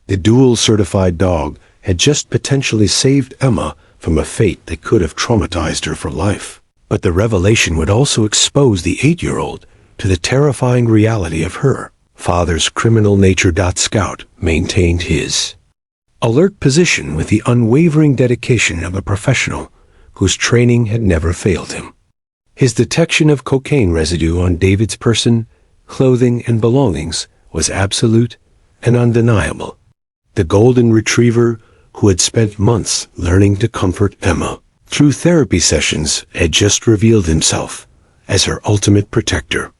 The dual-certified dog had just potentially saved Emma from a fate that could have traumatized her for life. But the revelation would also expose the 8-year-old to the terrifying reality of her father's criminal nature. Scout maintained his alert position with the unwavering dedication of a professional whose training had never failed him. His detection of cocaine residue on David's person, clothing, and belongings was absolute and undeniable. The golden retriever, who had spent months learning to comfort Emma through therapy sessions, had just revealed himself as her ultimate protector,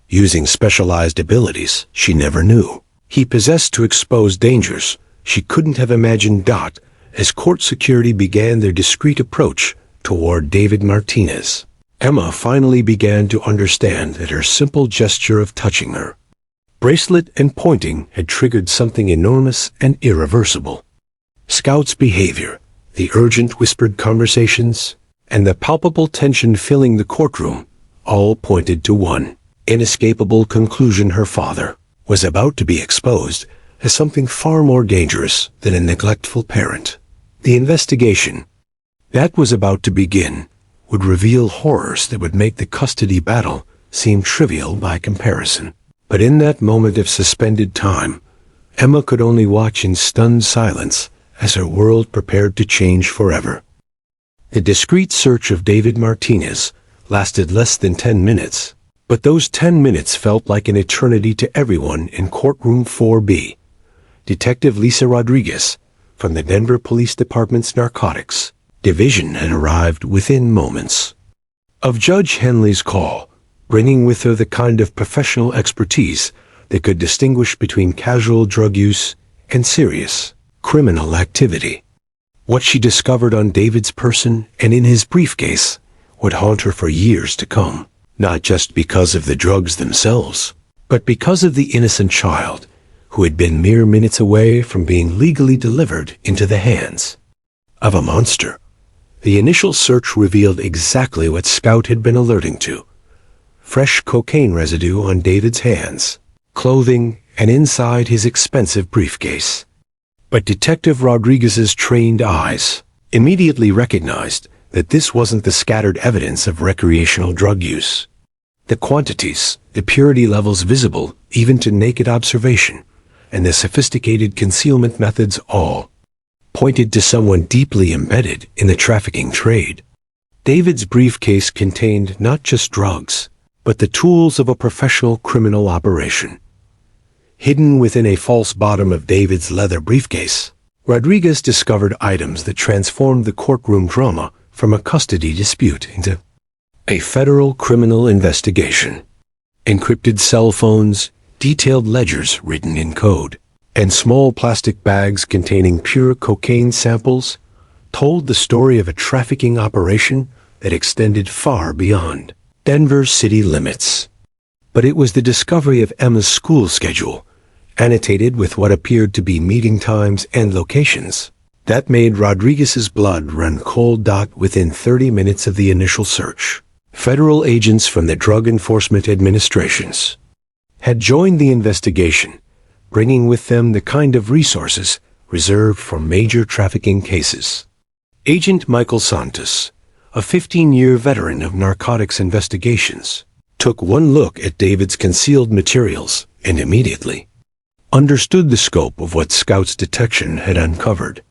using specialized abilities she never knew he possessed to expose dangers she couldn't have imagined. As court security began their discreet approach toward David Martinez, Emma finally began to understand that her simple gesture of touching her bracelet and pointing had triggered something enormous and irreversible. Scout's behavior, the urgent whispered conversations, and the palpable tension filling the courtroom all pointed to one inescapable conclusion: her father was about to be exposed as something far more dangerous than a neglectful parent. The investigation that was about to begin would reveal horrors that would make the custody battle seem trivial by comparison. But in that moment of suspended time, Emma could only watch in stunned silence as her world prepared to change forever. The discreet search of David Martinez lasted less than 10 minutes, but those 10 minutes felt like an eternity to everyone in courtroom 4B. Detective Lisa Rodriguez from the Denver Police Department's Narcotics Division had arrived within moments of Judge Henley's call, bringing with her the kind of professional expertise that could distinguish between casual drug use and serious criminal activity. What she discovered on David's person and in his briefcase would haunt her for years to come, not just because of the drugs themselves, but because of the innocent child who had been mere minutes away from being legally delivered into the hands of a monster. The initial search revealed exactly what Scout had been alerting to: fresh cocaine residue on David's hands, clothing, and inside his expensive briefcase. But Detective Rodriguez's trained eyes immediately recognized that this wasn't the scattered evidence of recreational drug use. The quantities, the purity levels visible even to naked observation, and the sophisticated concealment methods all pointed to someone deeply embedded in the trafficking trade. David's briefcase contained not just drugs, but the tools of a professional criminal operation. Hidden within a false bottom of David's leather briefcase, Rodriguez discovered items that transformed the courtroom drama from a custody dispute into a federal criminal investigation. Encrypted cell phones, detailed ledgers written in code, and small plastic bags containing pure cocaine samples told the story of a trafficking operation that extended far beyond Denver city limits. But it was the discovery of Emma's school schedule, annotated with what appeared to be meeting times and locations, that made Rodriguez's blood run cold. Within 30 minutes of the initial search, federal agents from the Drug Enforcement Administrations had joined the investigation, bringing with them the kind of resources reserved for major trafficking cases. Agent Michael Santos, a 15-year veteran of narcotics investigations, took one look at David's concealed materials and immediately understood the scope of what Scout's detection had uncovered.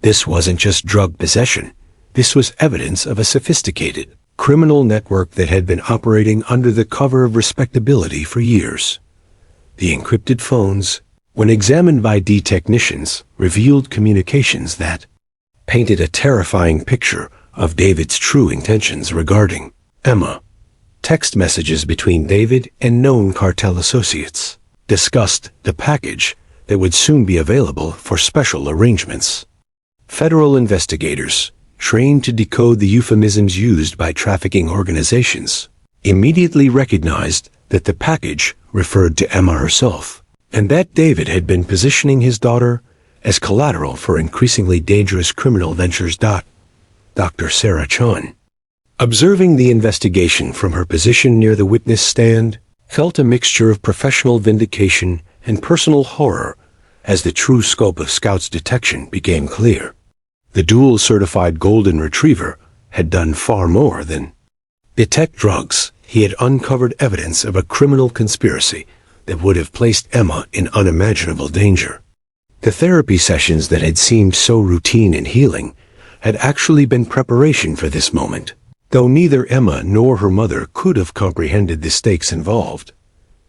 This wasn't just drug possession. This was evidence of a sophisticated criminal network that had been operating under the cover of respectability for years. The encrypted phones, when examined by technicians, revealed communications that painted a terrifying picture of David's true intentions regarding Emma. Text messages between David and known cartel associates discussed the package that would soon be available for special arrangements. Federal investigators, trained to decode the euphemisms used by trafficking organizations, immediately recognized that the package referred to Emma herself, and that David had been positioning his daughter as collateral for increasingly dangerous criminal ventures. Dr. Sarah Chun, observing the investigation from her position near the witness stand, felt a mixture of professional vindication and personal horror as the true scope of Scout's detection became clear. The dual-certified golden retriever had done far more than detect drugs. He had uncovered evidence of a criminal conspiracy that would have placed Emma in unimaginable danger. The therapy sessions that had seemed so routine and healing had actually been preparation for this moment. Though neither Emma nor her mother could have comprehended the stakes involved,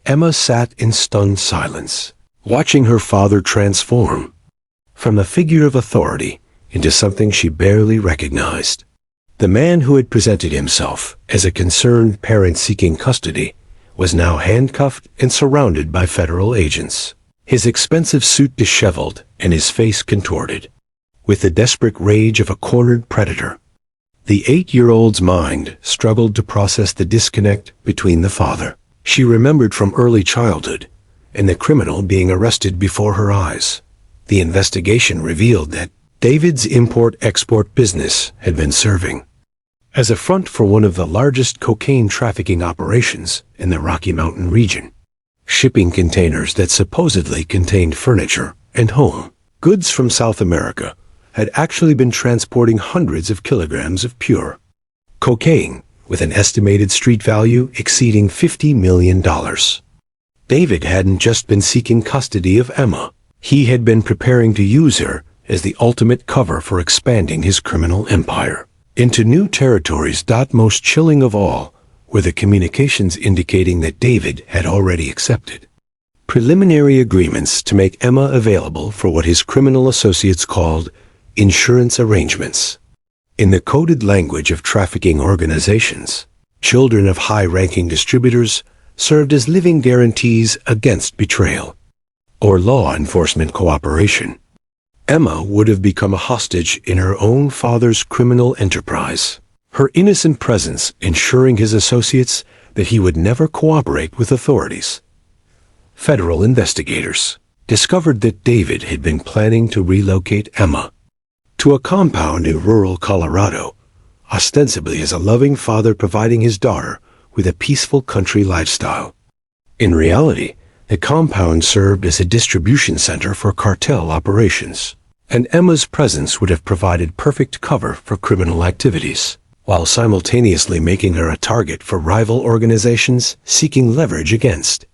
Emma sat in stunned silence, watching her father transform from a figure of authority into something she barely recognized. The man who had presented himself as a concerned parent seeking custody was now handcuffed and surrounded by federal agents, his expensive suit disheveled and his face contorted with the desperate rage of a cornered predator. The 8-year-old's mind struggled to process the disconnect between the father she remembered from early childhood and the criminal being arrested before her eyes. The investigation revealed that David's import-export business had been serving as a front for one of the largest cocaine trafficking operations in the Rocky Mountain region. Shipping containers that supposedly contained furniture and home goods from South America had actually been transporting hundreds of kilograms of pure cocaine with an estimated street value exceeding $50 million. David hadn't just been seeking custody of Emma. He had been preparing to use her as the ultimate cover for expanding his criminal empire into new territories. Most chilling of all were the communications indicating that David had already accepted preliminary agreements to make Emma available for what his criminal associates called insurance arrangements. In the coded language of trafficking organizations, children of high-ranking distributors served as living guarantees against betrayal or law enforcement cooperation. Emma would have become a hostage in her own father's criminal enterprise, her innocent presence ensuring his associates that he would never cooperate with authorities. Federal investigators discovered that David had been planning to relocate Emma to a compound in rural Colorado, ostensibly as a loving father providing his daughter with a peaceful country lifestyle. In reality, the compound served as a distribution center for cartel operations, and Emma's presence would have provided perfect cover for criminal activities. while simultaneously making her a target for rival organizations seeking leverage against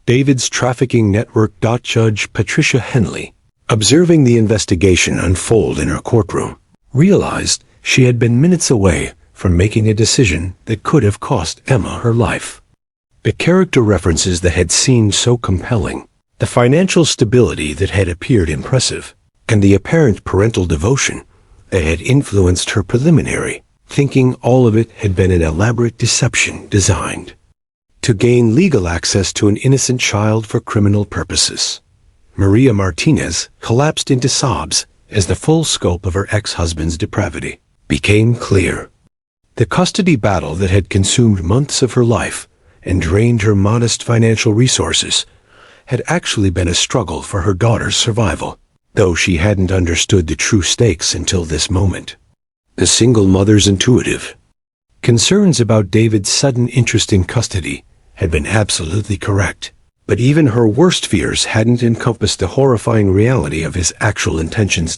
David's trafficking network. Judge Patricia Henley, observing the investigation unfold in her courtroom, realized she had been minutes away from making a decision that could have cost Emma her life. The character references that had seemed so compelling, the financial stability that had appeared impressive, and the apparent parental devotion that had influenced her preliminary thinking, all of it had been an elaborate deception designed to gain legal access to an innocent child for criminal purposes. Maria Martinez collapsed into sobs as the full scope of her ex-husband's depravity became clear. The custody battle that had consumed months of her life and drained her modest financial resources had actually been a struggle for her daughter's survival, though she hadn't understood the true stakes until this moment. The single mother's intuitive concerns about David's sudden interest in custody had been absolutely correct, but even her worst fears hadn't encompassed the horrifying reality of his actual intentions.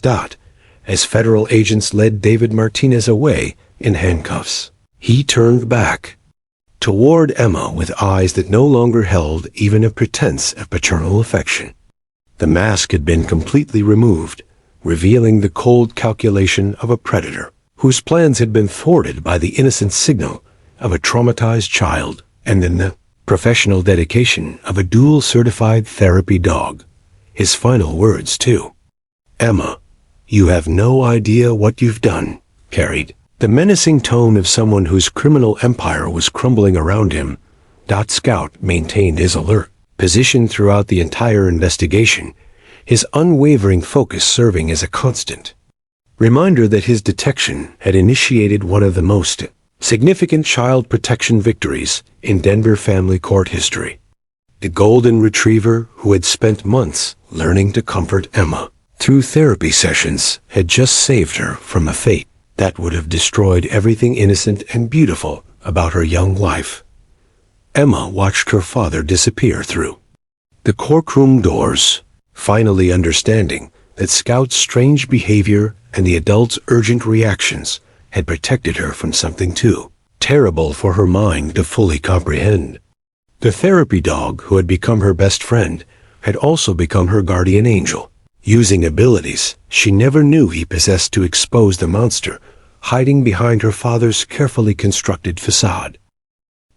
As federal agents led David Martinez away in handcuffs, he turned back toward Emma with eyes that no longer held even a pretense of paternal affection. The mask had been completely removed, revealing the cold calculation of a predator whose plans had been thwarted by the innocent signal of a traumatized child, and then the professional dedication of a dual-certified therapy dog. His final words, too. "Emma, you have no idea what you've done," carried the menacing tone of someone whose criminal empire was crumbling around him. Scout maintained his alert position throughout the entire investigation, his unwavering focus serving as a constant reminder that his detection had initiated one of the most significant child protection victories in Denver family court history. The golden retriever who had spent months learning to comfort Emma through therapy sessions had just saved her from a fate that would have destroyed everything innocent and beautiful about her young life. Emma watched her father disappear through the courtroom doors, finally understanding that Scout's strange behavior and the adult's urgent reactions had protected her from something too terrible for her mind to fully comprehend. The therapy dog who had become her best friend had also become her guardian angel, using abilities she never knew he possessed to expose the monster hiding behind her father's carefully constructed facade.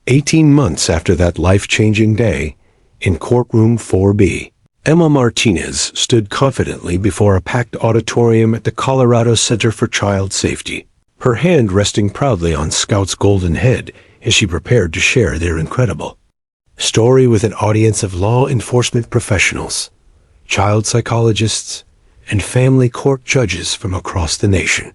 18 months after that life-changing day, in courtroom 4B, Emma Martinez stood confidently before a packed auditorium at the Colorado Center for Child Safety, her hand resting proudly on Scout's golden head as she prepared to share their incredible story with an audience of law enforcement professionals, child psychologists, and family court judges from across the nation.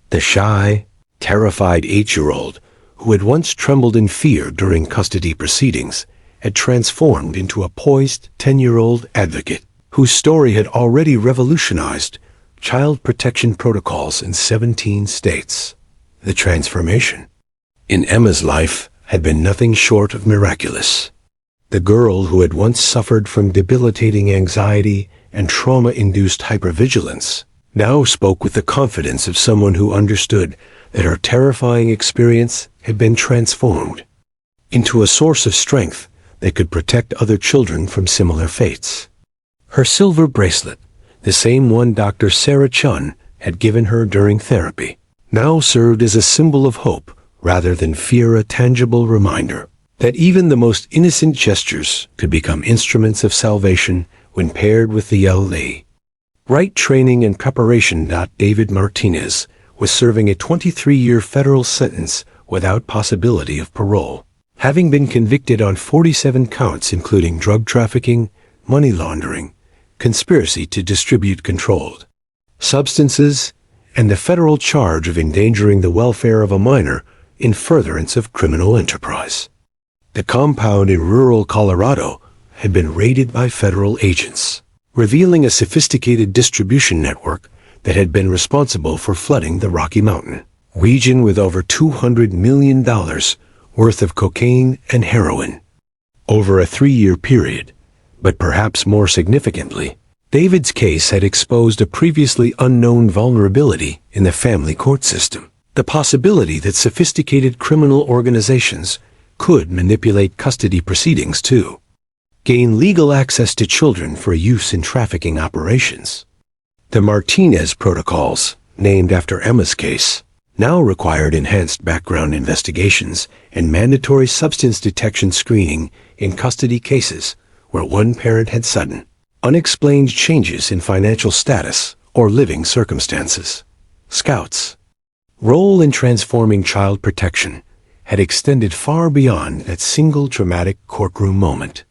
The shy, terrified 8-year-old, who had once trembled in fear during custody proceedings, had transformed into a poised 10-year-old advocate whose story had already revolutionized child protection protocols in 17 states. The transformation in Emma's life had been nothing short of miraculous. The girl who had once suffered from debilitating anxiety and trauma-induced hypervigilance now spoke with the confidence of someone who understood that her terrifying experience had been transformed into a source of strength that could protect other children from similar fates. Her silver bracelet, the same one Dr. Sarah Chun had given her during therapy, now served as a symbol of hope rather than fear, a tangible reminder that even the most innocent gestures could become instruments of salvation when paired with the right training and preparation. David Martinez was serving a 23-year federal sentence without possibility of parole, having been convicted on 47 counts including drug trafficking, money laundering, conspiracy to distribute controlled substances, and the federal charge of endangering the welfare of a minor in furtherance of criminal enterprise. The compound in rural Colorado had been raided by federal agents, revealing a sophisticated distribution network that had been responsible for flooding the Rocky Mountain region with over $200 million worth of cocaine and heroin over a 3-year period. But perhaps more significantly, David's case had exposed a previously unknown vulnerability in the family court system. The possibility that sophisticated criminal organizations could manipulate custody proceedings to gain legal access to children for use in trafficking operations. The Martinez protocols, named after Emma's case, now required enhanced background investigations and mandatory substance detection screening in custody cases where one parent had sudden, unexplained changes in financial status or living circumstances. Scout's role in transforming child protection had extended far beyond that single dramatic courtroom moment.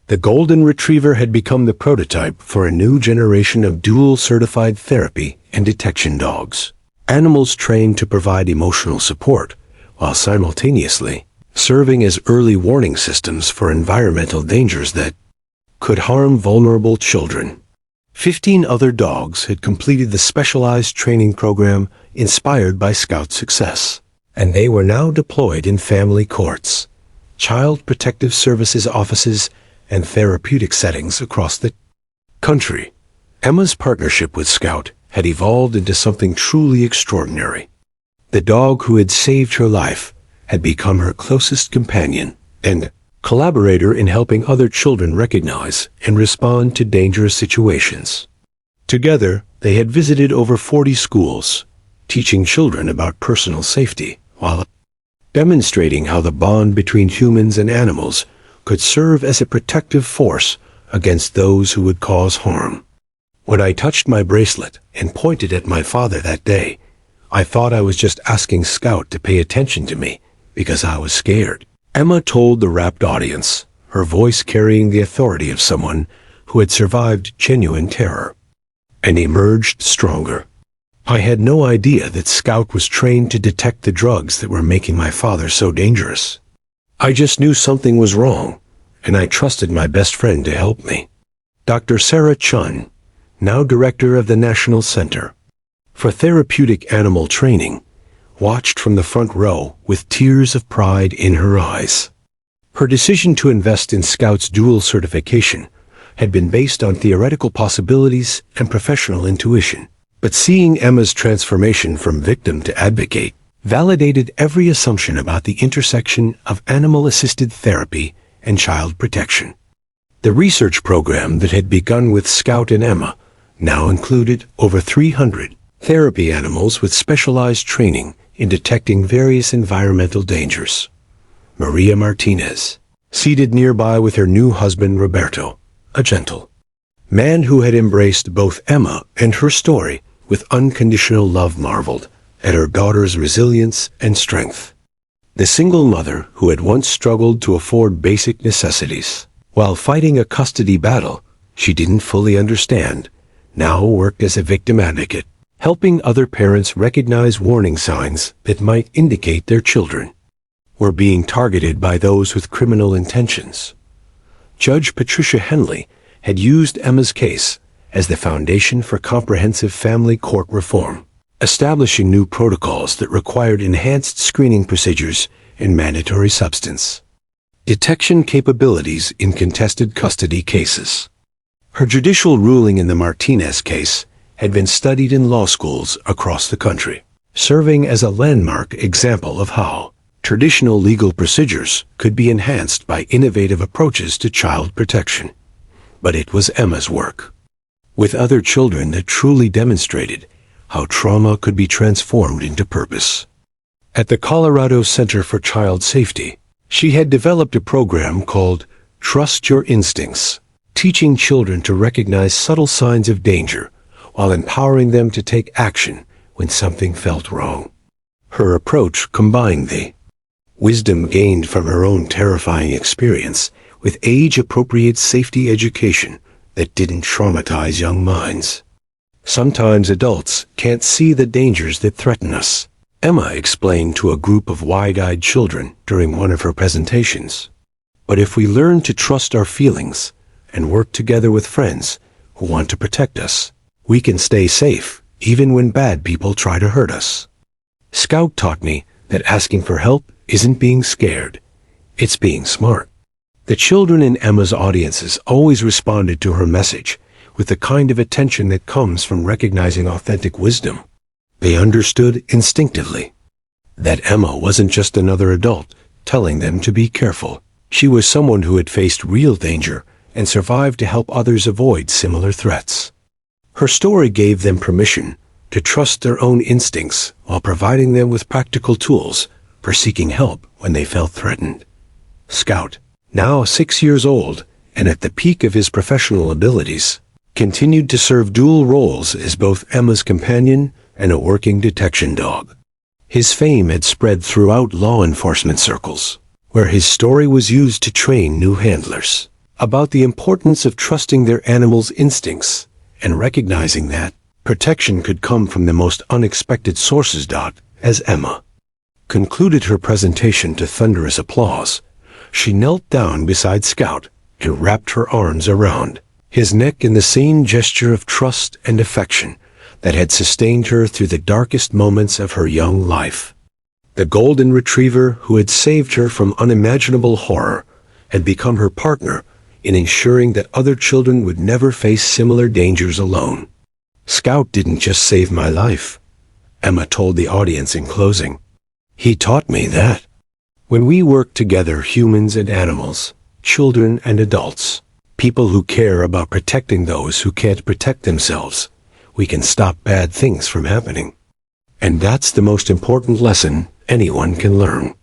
The Golden Retriever had become the prototype for a new generation of dual-certified therapy and detection dogs, animals trained to provide emotional support while simultaneously serving as early warning systems for environmental dangers that could harm vulnerable children. 15 other dogs had completed the specialized training program inspired by Scout's success, and they were now deployed in family courts, child protective services offices, and therapeutic settings across the country. Emma's partnership with Scout had evolved into something truly extraordinary. The dog who had saved her life had become her closest companion and collaborator in helping other children recognize and respond to dangerous situations. Together, they had visited over 40 schools, teaching children about personal safety, while demonstrating how the bond between humans and animals could serve as a protective force against those who would cause harm. When I touched my bracelet and pointed at my father that day, I thought I was just asking Scout to pay attention to me because I was scared. Emma told the rapt audience, her voice carrying the authority of someone who had survived genuine terror and emerged stronger. I had no idea that Scout was trained to detect the drugs that were making my father so dangerous. I just knew something was wrong, and I trusted my best friend to help me. Dr. Sarah Chun, now director of the National Center for Therapeutic Animal Training, watched from the front row with tears of pride in her eyes. Her decision to invest in Scout's dual certification had been based on theoretical possibilities and professional intuition, but seeing Emma's transformation from victim to advocate validated every assumption about the intersection of animal-assisted therapy and child protection. The research program that had begun with Scout and Emma now included over 300 therapy animals with specialized training in detecting various environmental dangers. Maria Martinez, seated nearby with her new husband Roberto, a gentle man who had embraced both Emma and her story with unconditional love, marveled at her daughter's resilience and strength. The single mother who had once struggled to afford basic necessities while fighting a custody battle she didn't fully understand, now worked as a victim advocate, helping other parents recognize warning signs that might indicate their children were being targeted by those with criminal intentions. Judge Patricia Henley had used Emma's case as the foundation for comprehensive family court reform, establishing new protocols that required enhanced screening procedures and mandatory substance detection capabilities in contested custody cases. Her judicial ruling in the Martinez case had been studied in law schools across the country, serving as a landmark example of how traditional legal procedures could be enhanced by innovative approaches to child protection. But it was Emma's work with other children that truly demonstrated how trauma could be transformed into purpose. At the Colorado Center for Child Safety, she had developed a program called Trust Your Instincts, teaching children to recognize subtle signs of danger while empowering them to take action when something felt wrong. Her approach combined the wisdom gained from her own terrifying experience with age-appropriate safety education that didn't traumatize young minds. Sometimes adults can't see the dangers that threaten us, Emma explained to a group of wide-eyed children during one of her presentations. But if we learn to trust our feelings and work together with friends who want to protect us, we can stay safe even when bad people try to hurt us. Scout taught me that asking for help isn't being scared, it's being smart. The children in Emma's audiences always responded to her message with the kind of attention that comes from recognizing authentic wisdom. They understood instinctively That Emma wasn't just another adult telling them to be careful. She was someone who had faced real danger and survived to help others avoid similar threats. Her story gave them permission to trust their own instincts while providing them with practical tools for seeking help when they felt threatened. Scout, now 6 years old and at the peak of his professional abilities, continued to serve dual roles as both Emma's companion and a working detection dog. His fame had spread throughout law enforcement circles, where his story was used to train new handlers about the importance of trusting their animals' instincts and recognizing that protection could come from the most unexpected sources. As Emma concluded her presentation to thunderous applause, she knelt down beside Scout and wrapped her arms around his neck in the same gesture of trust and affection that had sustained her through the darkest moments of her young life. The golden retriever who had saved her from unimaginable horror had become her partner in ensuring that other children would never face similar dangers alone. Scout didn't just save my life, Emma told the audience in closing. He taught me that when we work together, humans and animals, children and adults, people who care about protecting those who can't protect themselves, we can stop bad things from happening. And that's the most important lesson anyone can learn.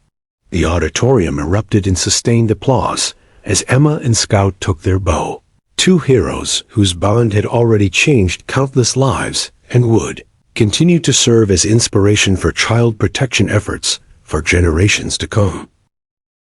The auditorium erupted in sustained applause as Emma and Scout took their bow. Two heroes whose bond had already changed countless lives and would continue to serve as inspiration for child protection efforts for generations to come.